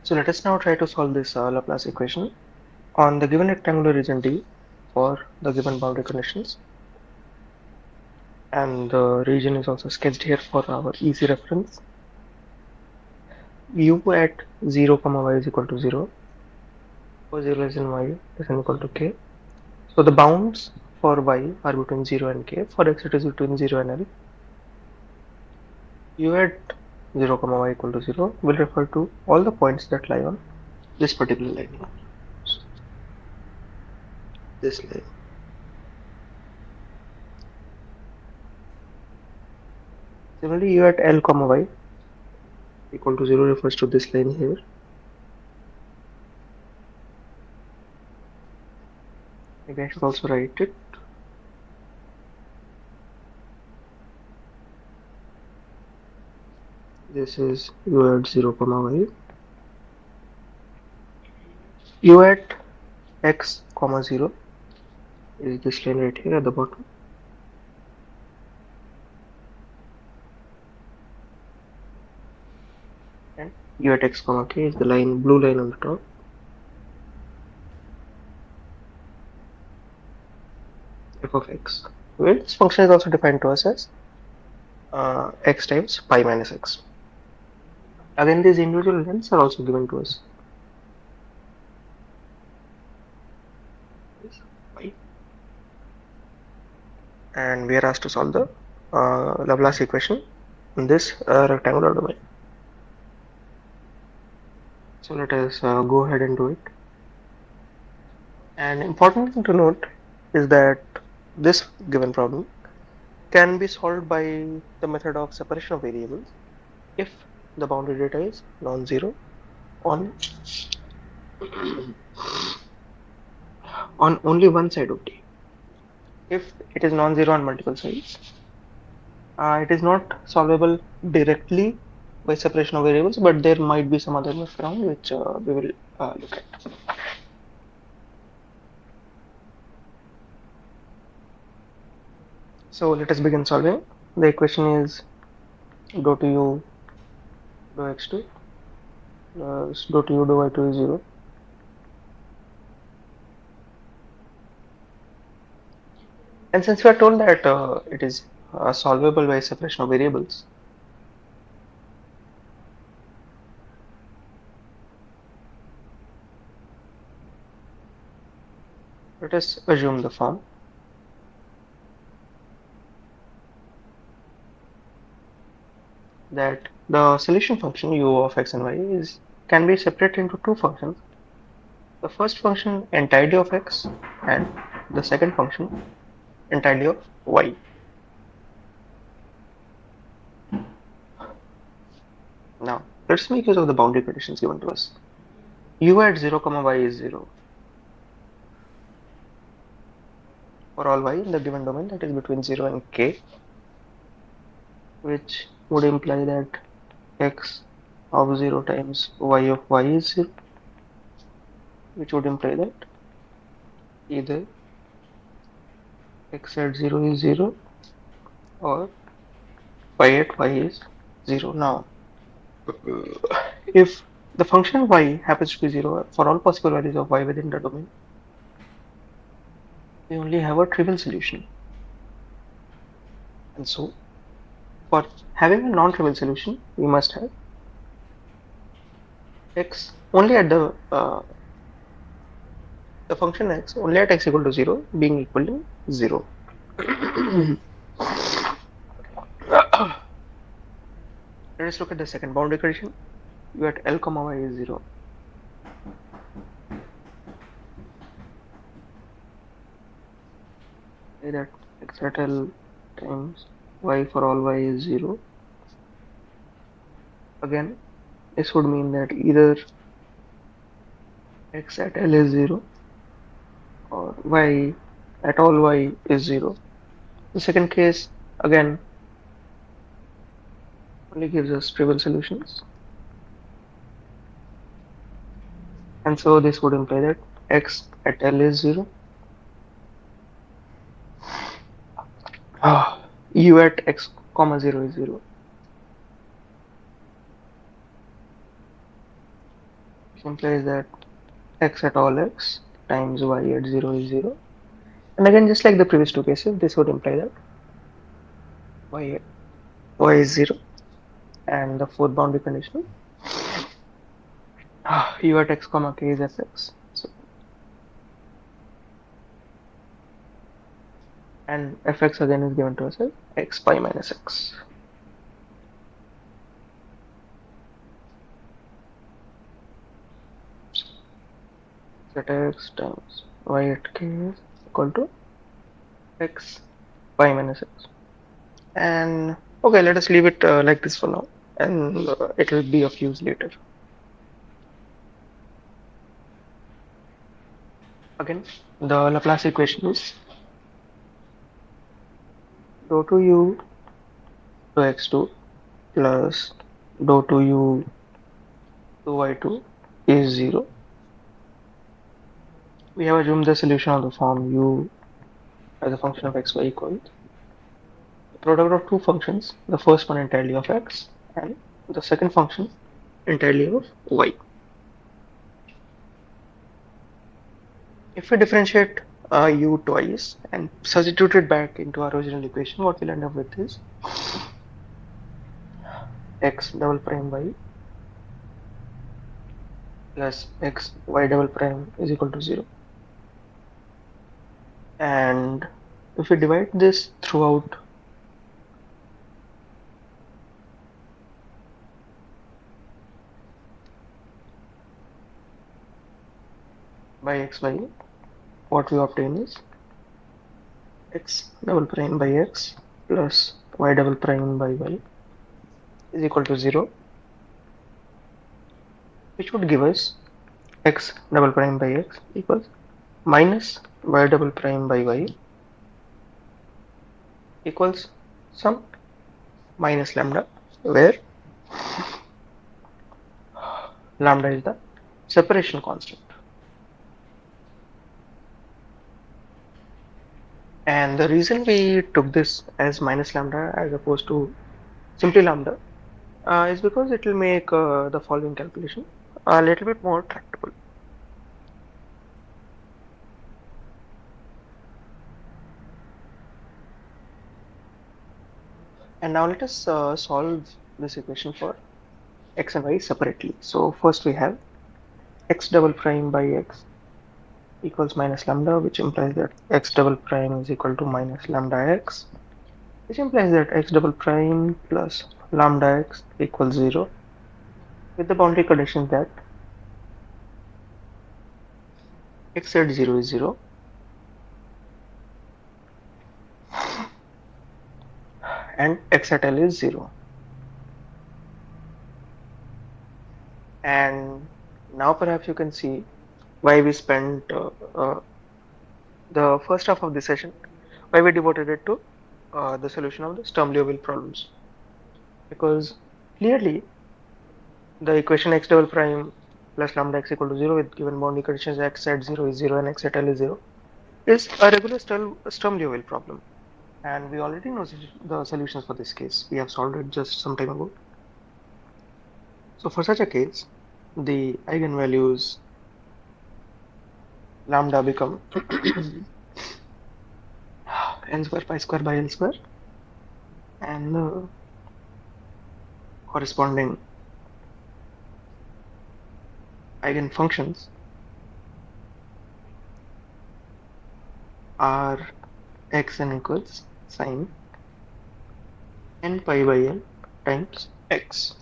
So let us now try to solve this Laplace equation on the given rectangular region D for the given boundary conditions. And the region is also sketched here for our easy reference. U at 0, y is equal to 0, for 0 less than y less than equal to k. So the bounds for y are between 0 and k, for x it is between 0 and L. U at 0, y equal to 0 will refer to all the points that lie on this particular line. This line. Similarly, U at L, y equal to 0 refers to this line here. Maybe I should also write it. This is U at 0, y. U at x, 0 is this line right here at the bottom. And U at x, k is the line, blue line on the top. F of x, where this function is also defined to us as x times pi minus x. Again, these individual lengths are also given to us. This pi. And we are asked to solve the Laplace equation in this rectangular domain. So let us go ahead and do it. An important thing to note is that this given problem can be solved by the method of separation of variables if the boundary data is non-zero on on only one side of D. If it is non-zero on multiple sides, it is not solvable directly by separation of variables, but there might be some other workaround which we will look at. So let us begin solving. The equation is dou to u dou x2 plus dou to u dou y2 is 0. And since we are told that it is solvable by separation of variables, let us assume the form that the solution function u of x and y can be separated into two functions. The first function entirely of x and the second function entirely of y. Now let's make use of the boundary conditions given to us. U at 0, y is 0 for all y in the given domain, that is between 0 and k, which would imply that x of 0 times y of y is 0, which would imply that either x at 0 is 0 or y at y is 0. Now, if the function y happens to be 0 for all possible values of y within the domain, we only have a trivial solution. And so, for having a non-trivial solution, we must have x only at the function x only at x equal to 0 being equal to 0. Let us look at the second boundary condition. U at L, y is 0. Say that x at L times y for all y is 0. Again, this would mean that either x at L is 0 or y at all y is 0. The second case again only gives us trivial solutions. And so this would imply that x at L is 0. U at x, 0 is 0. which implies that x at all x times y at 0 is 0. And again, just like the previous two cases, this would imply that y, y is 0. And the fourth boundary condition, u at x comma k is fx. So, and fx again is given to us as x pi minus x. At x times y at k is equal to x pi minus x. And okay, let us leave it like this for now, and it will be of use later. Again, the Laplace equation is dou to u to x2 plus dou to u to y2 is 0. We have assumed the solution of the form u as a function of xy equals the product of two functions, the first one entirely of x and the second function entirely of y. If we differentiate u twice and substitute it back into our original equation, what we'll end up with is x double prime y plus x y double prime is equal to 0. And if we divide this throughout by xy, what we obtain is x double prime by x plus y double prime by y is equal to 0, which would give us x double prime by x equals minus y double prime by y equals some minus lambda, where lambda is the separation constant. And the reason we took this as minus lambda as opposed to simply lambda is because it will make the following calculation a little bit more tractable. And now let us solve this equation for x and y separately. So first we have x double prime by x equals minus lambda, which implies that x double prime is equal to minus lambda x, which implies that x double prime plus lambda x equals 0, with the boundary condition that x at 0 is 0 and x at L is 0. And now perhaps you can see why we spent the first half of the session, why we devoted it to the solution of the Sturm-Liouville problems. Because clearly the equation x double prime plus lambda x equal to 0 with given boundary conditions x at 0 is 0 and x at L is 0 is a regular Sturm-Liouville problem. And we already know the solutions for this case. We have solved it just some time ago. So for such a case, the eigenvalues lambda become n square pi square by L square, and the corresponding eigenfunctions are xn equals sine n pi by L times x.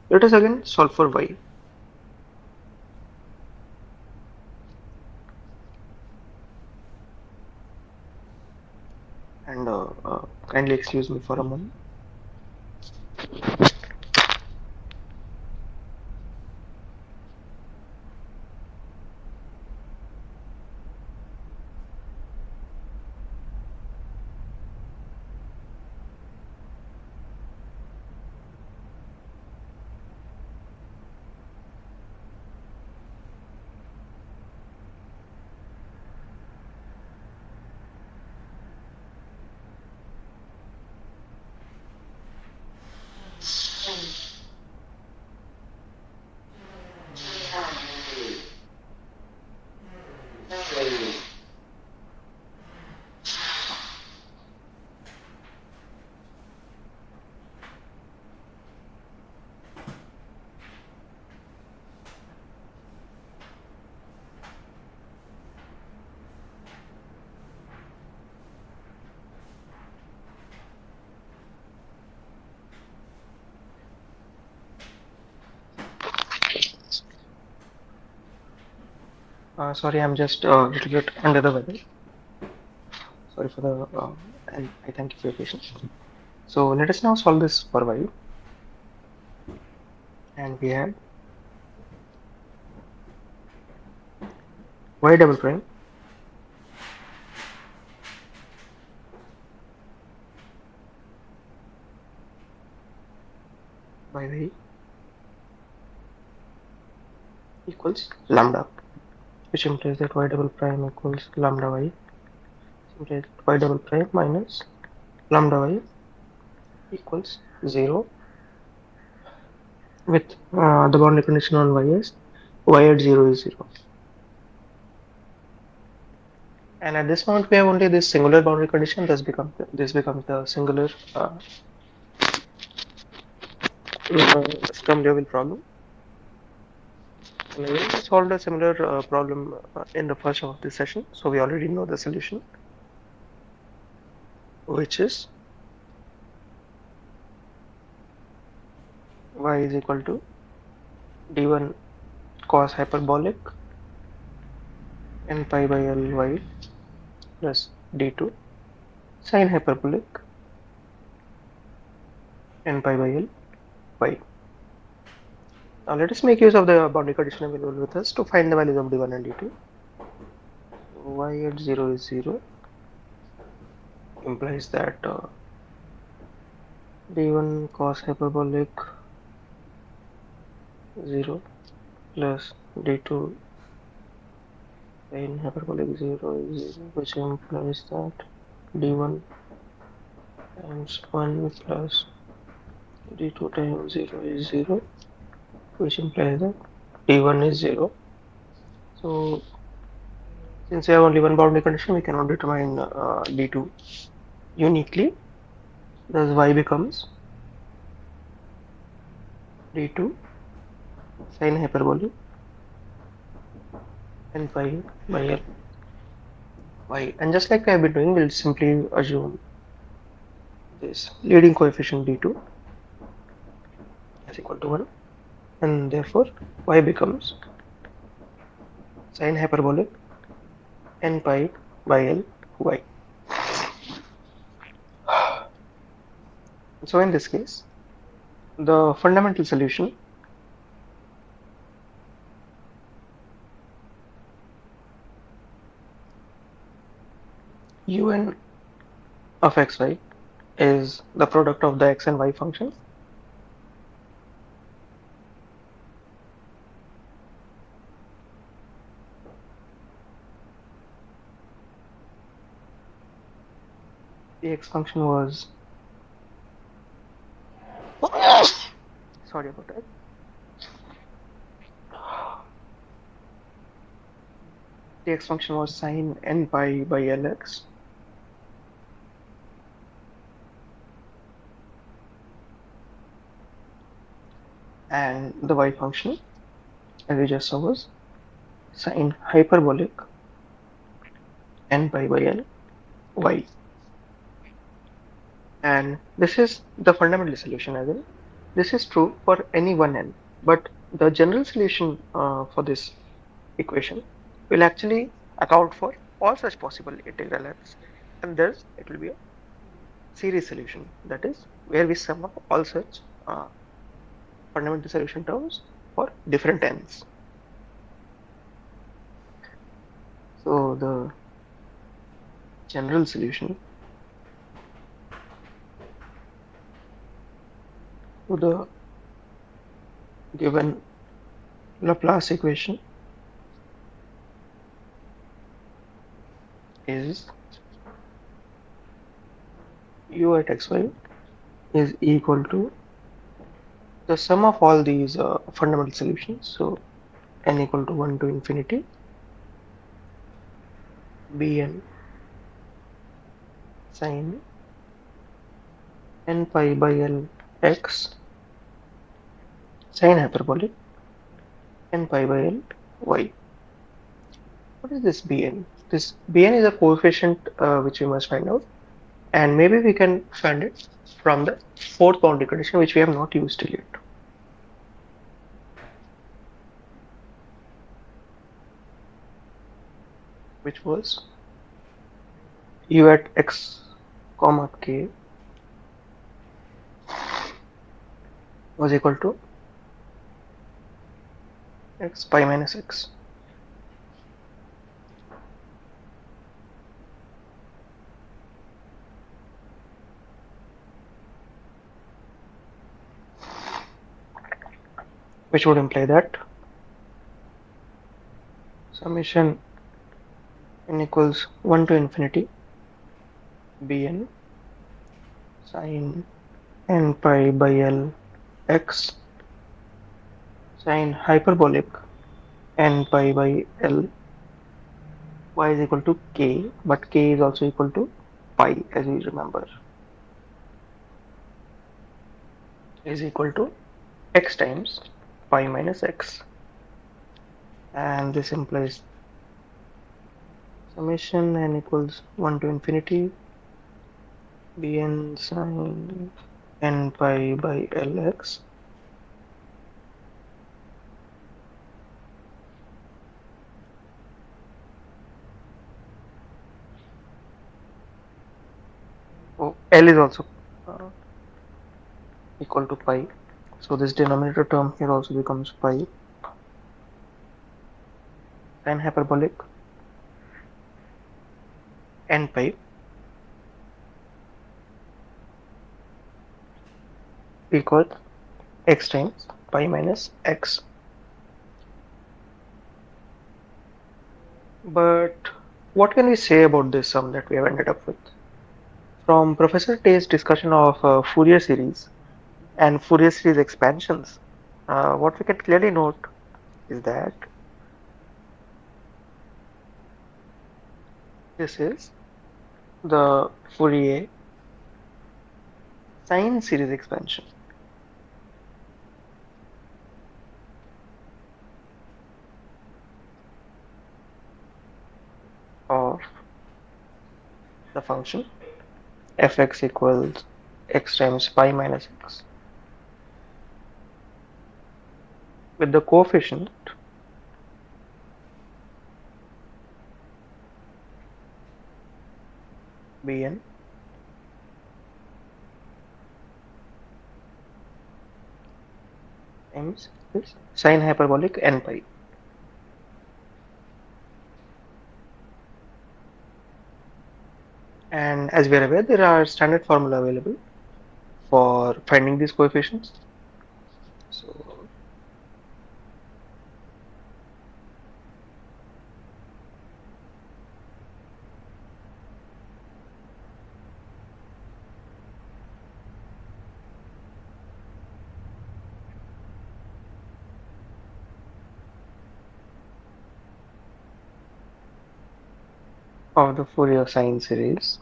Let us again solve for y. And kindly excuse me for a moment. Sorry, I'm just a little bit under the weather. Sorry for the, and I thank you for your patience. So let us now solve this for y, and we have y double prime by y equals lambda, which implies that y double prime equals lambda y, which implies y double prime minus lambda y equals 0, with the boundary condition on y is y at 0 is 0. And at this point, we have only this singular boundary condition. This becomes the singular stum level problem. And we solved a similar problem in the first half of this session, so we already know the solution, which is y is equal to d1 cos hyperbolic n pi by l y plus d2 sin hyperbolic n pi by l y. Now let us make use of the boundary condition available with us to find the values of d1 and d2. Y at 0 is 0 implies that d1 cos hyperbolic 0 plus d2 sin hyperbolic 0 is 0, which implies that d1 times 1 plus d2 times 0 is 0, which implies that d1 is 0. So since we have only one boundary condition, we cannot determine d2 uniquely. Thus y becomes d2 sin hyperbolic n pi by l y. And just like I have been doing, we'll simply assume this leading coefficient d2 is equal to 1, and therefore y becomes sin hyperbolic n pi by l y. So in this case, the fundamental solution un of xy is the product of the x and y functions the x function was sorry about that. The x function was sin n pi by lx, and the y function, as we just saw, was sin hyperbolic n pi by l y. And this is the fundamental solution, as in this is true for any one n, but the general solution for this equation will actually account for all such possible integral n's, and thus it will be a series solution, that is where we sum up all such fundamental solution terms for different n's. So the general solution to the given Laplace equation is u at xy is equal to the sum of all these fundamental solutions. So n equal to 1 to infinity bn sin n pi by l x sin hyperbolic n pi by l y. What is this bn? This bn is a coefficient which we must find out, and maybe we can find it from the fourth boundary condition, which we have not used till yet. which was u at x comma k was equal to x pi minus x, which would imply that summation n equals 1 to infinity bn sin n pi by l x sin hyperbolic n pi by l y is equal to k, but k is also equal to pi, as you remember, is equal to x times pi minus x, and this implies summation n equals 1 to infinity bn sin n pi by lx oh, l is also uh, equal to pi, so this denominator term here also becomes pi sin hyperbolic n pi equals x times pi minus x. But what can we say about this sum that we have ended up with? From Professor Tay's discussion of Fourier series and Fourier series expansions, what we can clearly note is that this is the Fourier sine series expansion of the function fx equals x times pi minus x with the coefficient bn times this sine hyperbolic n pi. And as we are aware, there are standard formula available for finding these coefficients. So of the Fourier sine series,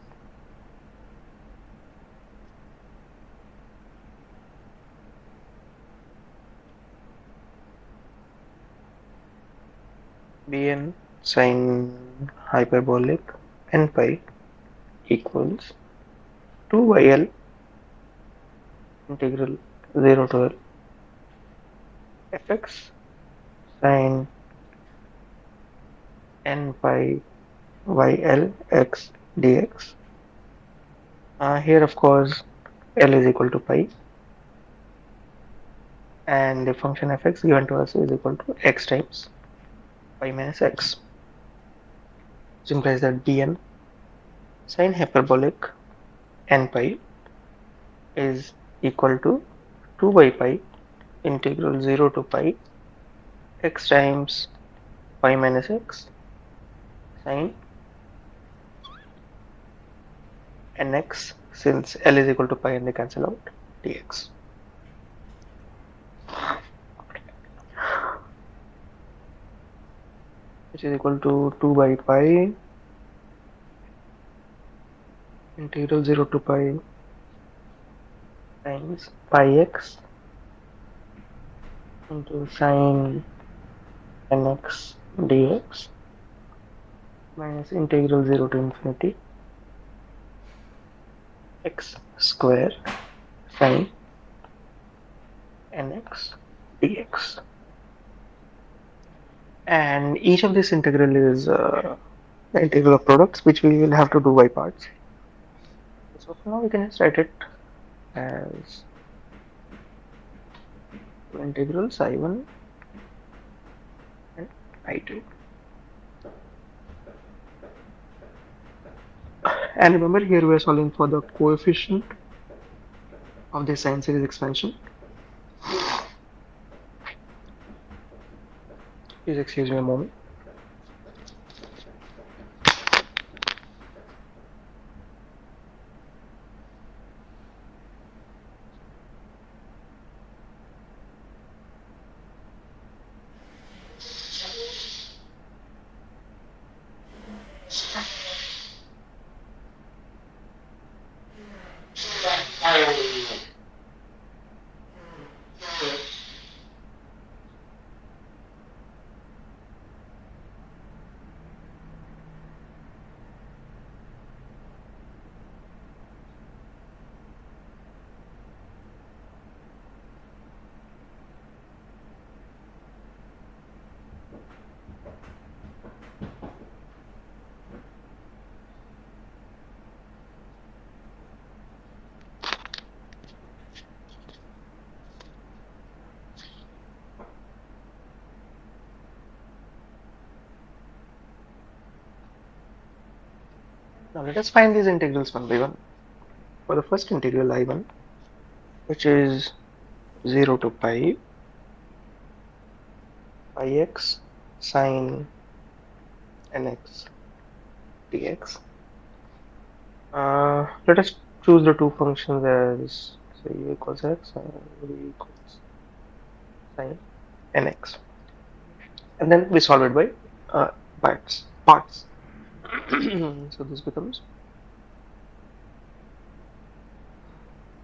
bn sine hyperbolic n pi equals 2 by L integral 0 to L fx sine n pi by L x dx. Here, of course, L is equal to pi, and the function fx given to us is equal to x times pi minus x, which implies that bn sine hyperbolic n pi is equal to 2 by pi integral 0 to pi x times pi minus x sine nx, since L is equal to pi and they cancel out, dx. Which is equal to 2 by pi integral 0 to pi times pi x into sine nx dx minus integral 0 to infinity x square sine nx dx. And each of this integral is the integral of products, which we will have to do by parts. So for now we can just write it as two integrals I1 and I2. And remember, here we are solving for the coefficient of the sine series expansion. Please excuse me a moment. Now let us find these integrals one by one. For the first integral I1, which is 0 to pi x sine nx dx. Let us choose the two functions as say u equals x and v equals sine nx, and then we solve it by parts. So this becomes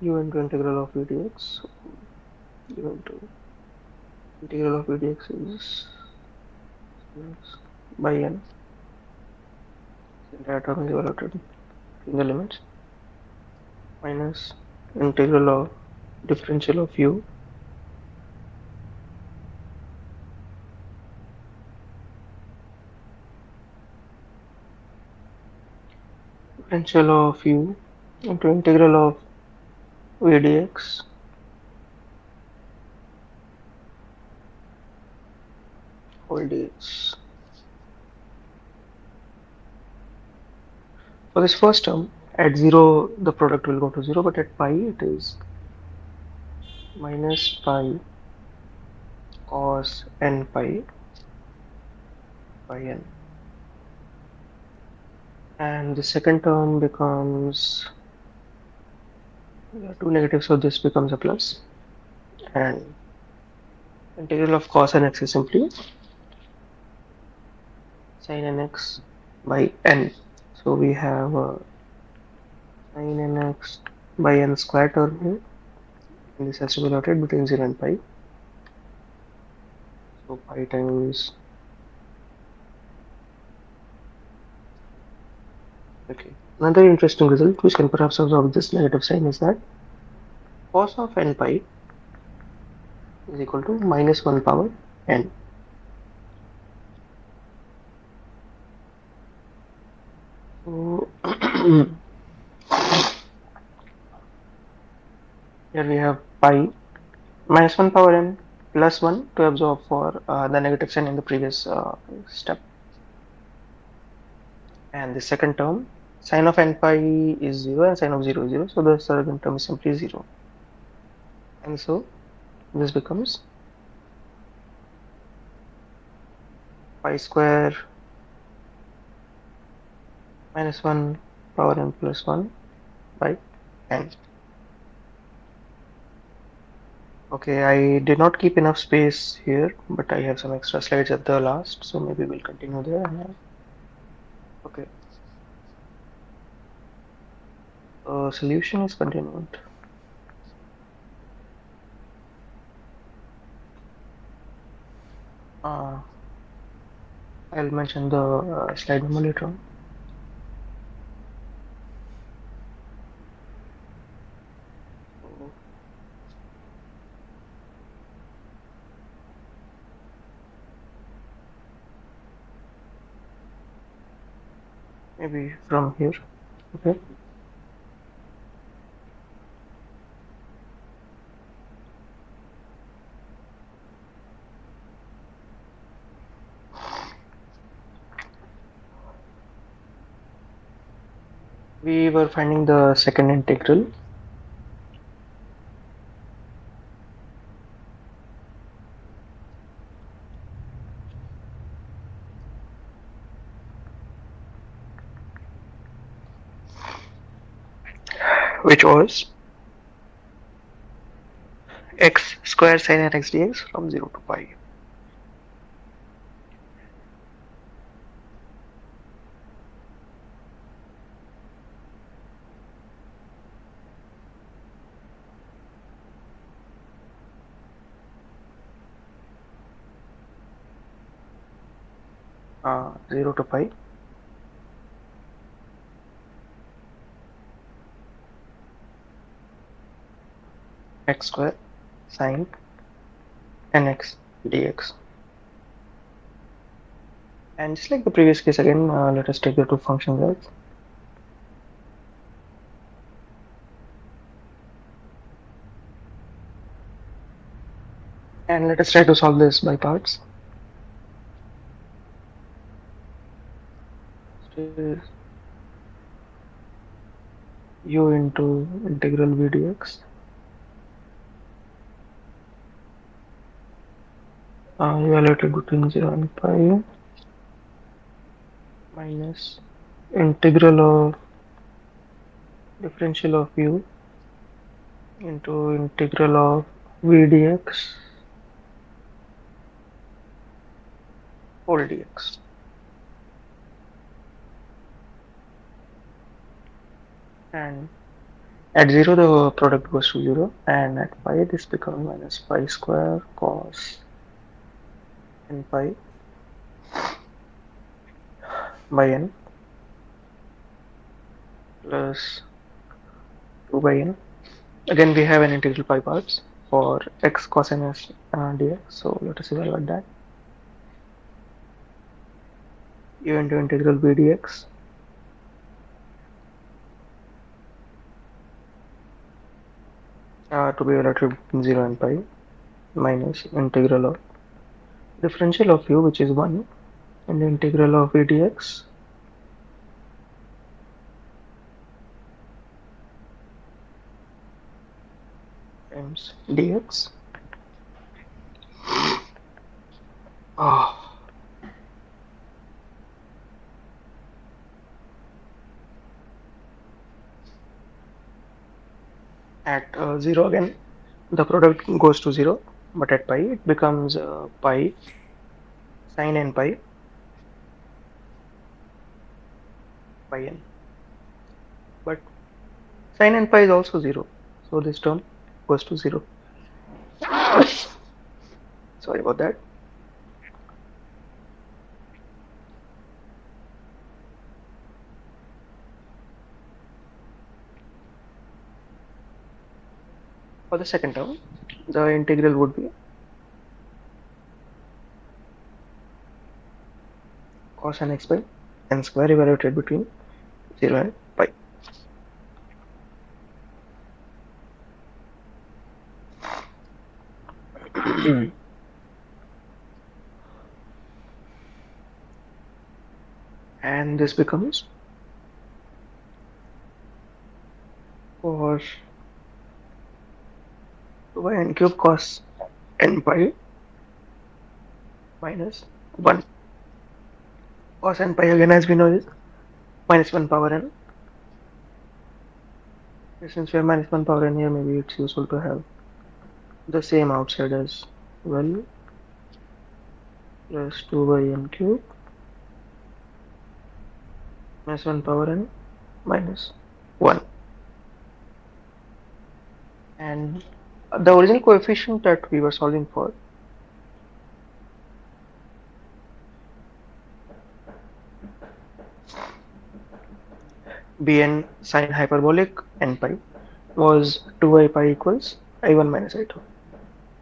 u into integral of v dx. U into integral of v dx is by n. The entire term is evaluated in the limits minus integral of differential of u differential of u into integral of v dx whole dx. For this first term, at 0 the product will go to 0, but at pi it is minus pi cos n pi by n. And the second term becomes, there are two negatives, so this becomes a plus. And integral of cos nx is simply sin nx by n. So we have sin nx by n square term here, and this has to be noted between 0 and pi. So pi times, okay. Another interesting result which can perhaps absorb this negative sign is that cos of n pi is equal to minus 1 power n. So here we have pi minus 1 power n plus 1 to absorb for the negative sign in the previous step. And the second term, sine of n pi is 0 and sine of 0 is 0, so the second term is simply 0. And so this becomes pi square minus 1 power n plus 1 by n. Okay, I did not keep enough space here, but I have some extra slides at the last, so maybe we'll continue there. Okay, solution is continued. I'll mention the slide number later on. maybe from here. Okay. We were finding the second integral, which was x square sin n x dx from 0 to pi. uh, 0 to pi x square sin nx dx. And just like the previous case again, let us take the two functions out. And let us try to solve this by parts. Is u into integral v dx evaluated between 0 and pi minus integral of differential of u into integral of v dx whole dx. And at 0 the product goes to 0, and at pi this becomes minus pi square cos n pi by n plus 2 by n. Again we have an integral pi parts for x cos n s dx, so let us evaluate that. U into integral v dx to be evaluated between 0 and pi minus integral of differential of u, which is 1, and the integral of v dx times dx. Oh, at 0 again the product goes to 0, but at pi it becomes pi sin n pi by n. But sin n pi is also 0, so this term goes to 0. Sorry about that. For the second term, the integral would be cos n x by n square evaluated between 0 and pi. And this becomes for 2 by n cube cos n pi minus 1. Cos n pi again, as we know, is minus 1 power n. Since we have minus 1 power n here, maybe it's useful to have the same outside as well, plus 2 by n cube minus 1 power n minus 1. And the original coefficient that we were solving for bn sin hyperbolic n pi was 2i pi equals i1 minus i2.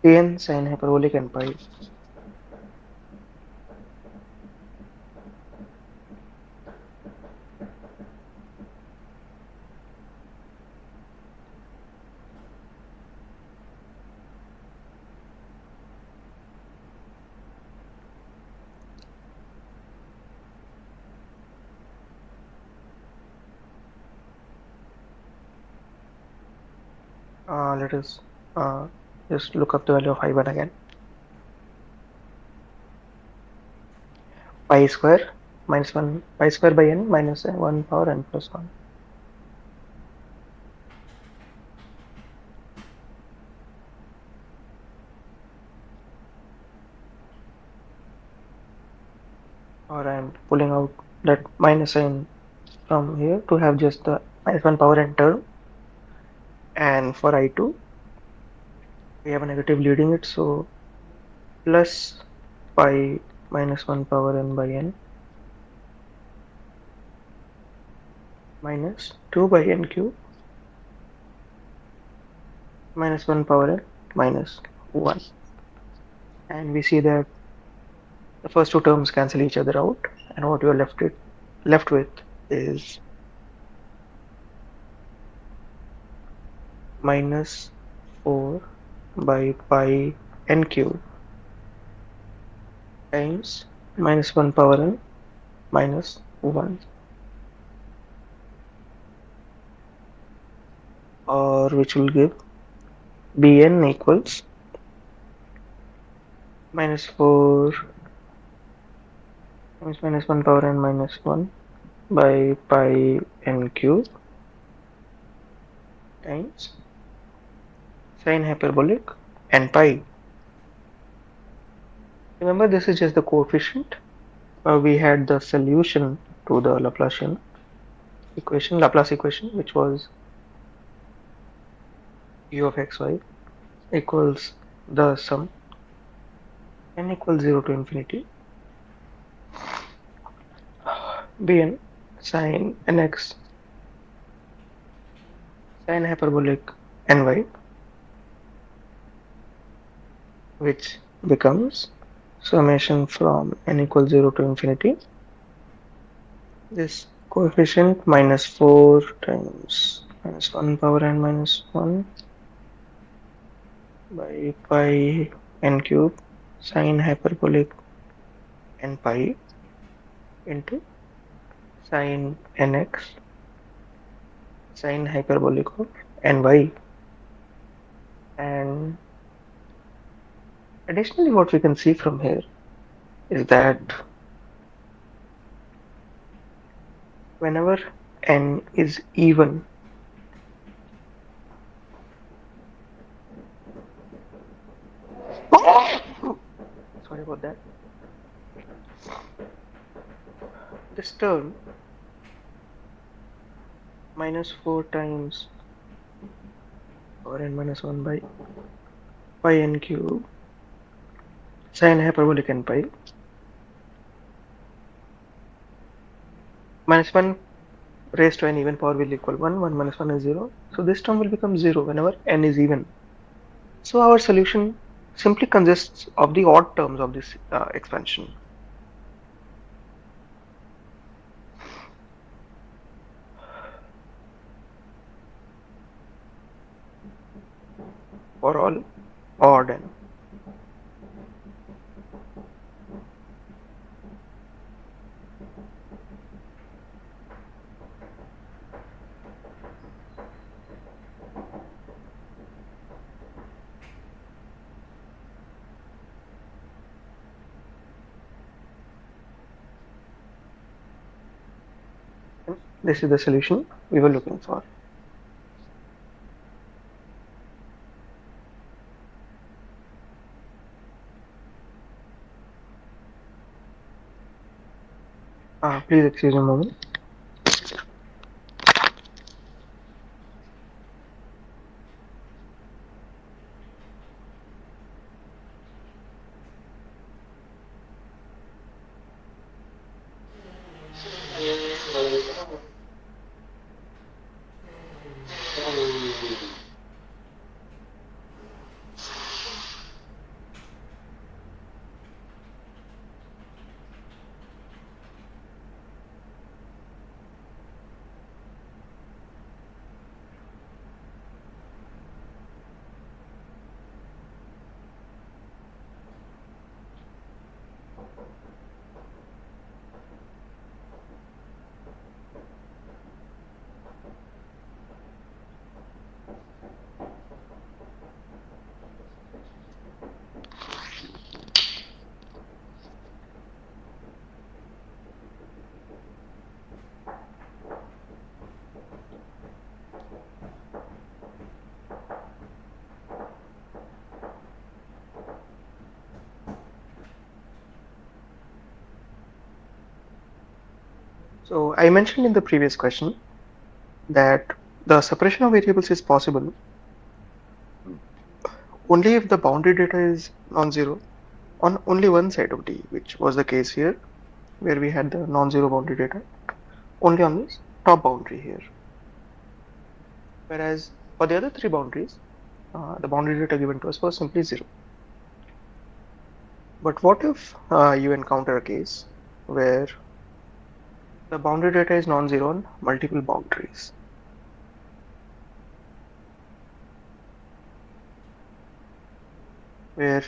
bn sin hyperbolic n pi Let us just look up the value of I1 again. Pi square minus 1, pi square by n minus 1 power n plus 1. Or I am pulling out that minus sign from here to have just the minus 1 power n term. And for I2, we have a negative leading it, so plus pi minus 1 power n by n minus 2 by n cube minus 1 power n minus 1. And we see that the first two terms cancel each other out, and what you are left with is minus 4 by pi n cube times minus 1 power n minus 1, or which will give bn equals minus 4 times minus 1 power n minus 1 by pi n cube times sine hyperbolic n pi. Remember, this is just the coefficient. We had the solution to the Laplace equation, which was u of xy equals the sum n equals 0 to infinity bn sine nx sine hyperbolic ny, which becomes summation from n equals 0 to infinity this coefficient minus 4 times minus 1 power n minus 1 by pi n cube sine hyperbolic n pi into sine nx sine hyperbolic of ny. And additionally, what we can see from here is that whenever n is even, sorry about that, this term minus 4 times power n minus 1 by pi n cube sine hyperbolic n pi minus 1 raised to an even power will equal 1, 1 minus 1 is 0. So this term will become 0 whenever n is even. So our solution simply consists of the odd terms of this expansion. For all odd n. This is the solution we were looking for. Please excuse me a moment. So I mentioned in the previous question that the separation of variables is possible only if the boundary data is non-zero on only one side of D, which was the case here, where we had the non-zero boundary data only on this top boundary here. Whereas for the other three boundaries, the boundary data given to us was simply zero. But what if you encounter a case where the boundary data is non-zero on multiple boundaries, where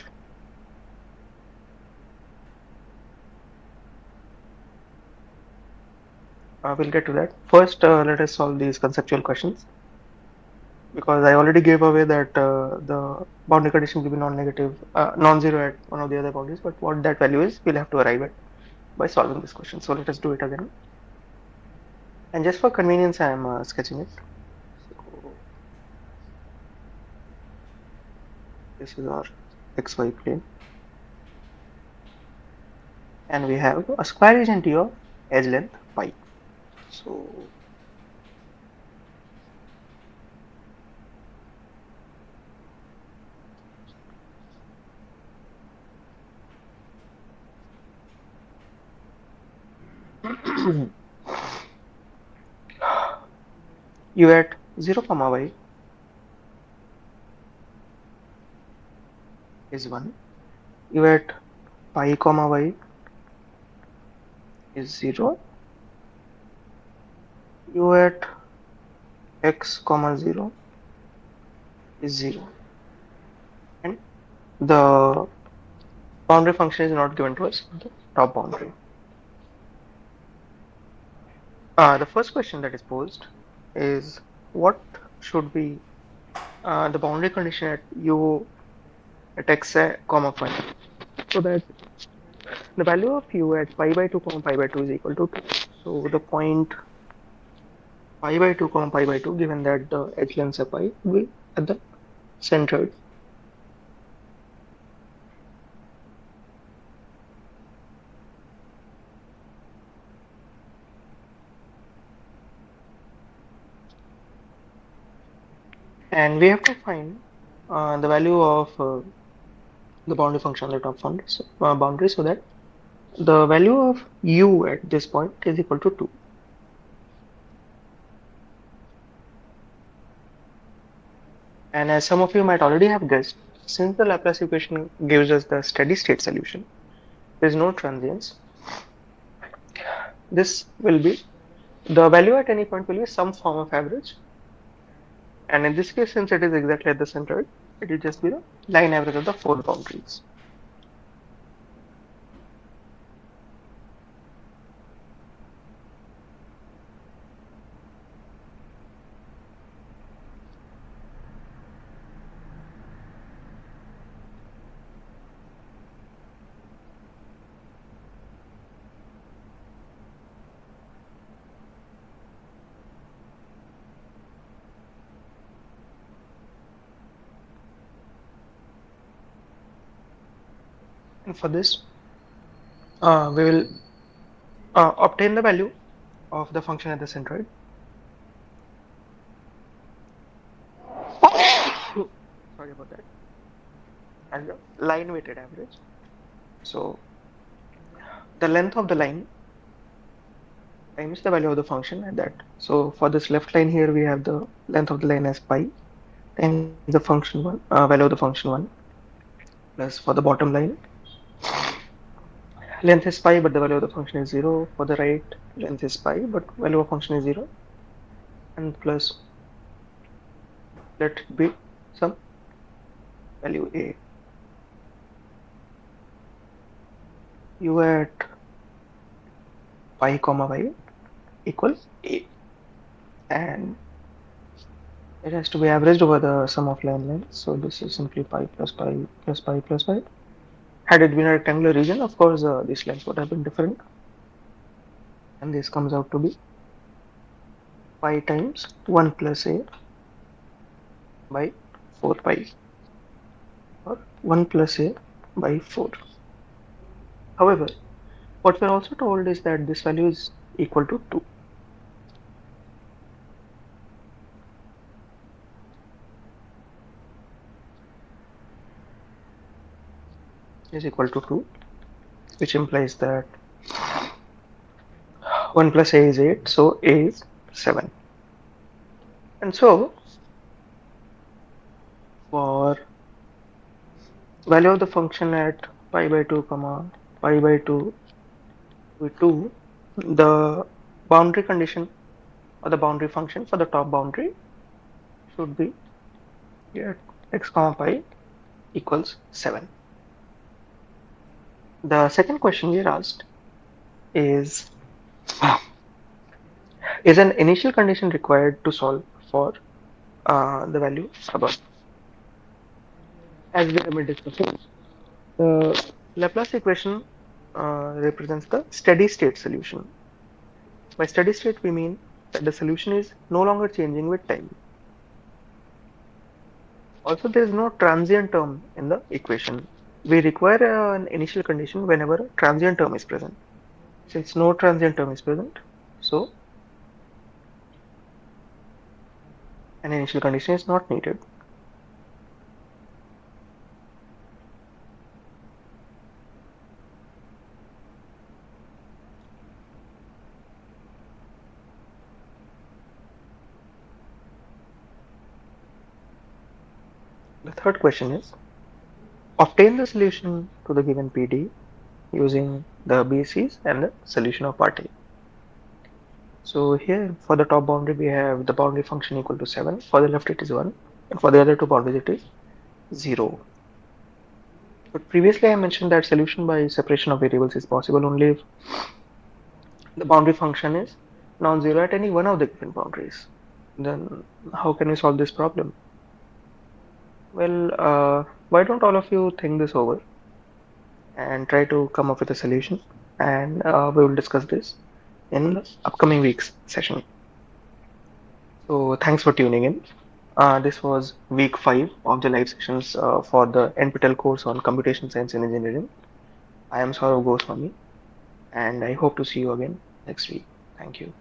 we'll get to that. First, let us solve these conceptual questions because I already gave away that the boundary condition will be non-negative, non-zero at one of the other boundaries. But what that value is, we'll have to arrive at by solving this question. So let us do it again. And just for convenience, I am sketching it. So this is our xy plane, and we have a square region T of edge length pi. So u at 0 comma y is 1, u at pi comma y is 0, u at x comma 0 is 0, and the boundary function is not given to us the top boundary. The first question that is posed is what should be the boundary condition at u at x comma pi, so that the value of u at pi by 2 comma pi by 2 is equal to 2. So the point pi by 2 comma pi by 2, given that the edge lengths are pi, will be at the center. And we have to find the value of the boundary function on the top boundary, so that the value of u at this point is equal to 2. And as some of you might already have guessed, since the Laplace equation gives us the steady state solution, there is no transience. This will be the value at any point will be some form of average. And in this case, since it is exactly at the center, it will just be the line average of the four boundaries. And for this, we will obtain the value of the function at the centroid. Sorry about that. As the line weighted average. So the length of the line times the value of the function at that. So for this left line here, we have the length of the line as pi times the function one, value of the function 1, plus for the bottom line, length is pi but the value of the function is 0. For the right, length is pi but value of function is 0, and plus let it be some value a. U at pi comma y equals a, and it has to be averaged over the sum of line lengths. So this is simply pi plus pi plus pi plus pi. Had it been a rectangular region, of course, this length would have been different, and this comes out to be pi times 1 plus a by 4 pi, or 1 plus a by 4. However, what we're also told is that this value is equal to 2. Is equal to 2, which implies that 1 plus a is 8, so a is 7. And so for value of the function at pi by 2 comma pi by 2 with 2, the boundary condition or the boundary function for the top boundary should be at x comma pi equals 7. The second question we are asked is is an initial condition required to solve for the value above? As we have been discussing, the Laplace equation represents the steady state solution. By steady state, we mean that the solution is no longer changing with time. Also, there is no transient term in the equation. We require an initial condition whenever a transient term is present. Since no transient term is present, so an initial condition is not needed. The third question is obtain the solution to the given PD using the BCs and the solution of part A. So here for the top boundary we have the boundary function equal to 7, for the left it is 1, and for the other two boundaries it is 0. But previously I mentioned that solution by separation of variables is possible only if the boundary function is non-zero at any one of the given boundaries. Then how can we solve this problem? Well, why don't all of you think this over and try to come up with a solution, and we will discuss this in the upcoming week's session. So thanks for tuning in. This was week 5 of the live sessions for the NPTEL course on Computation Science and Engineering. I am Sourav Goswami, and I hope to see you again next week. Thank you.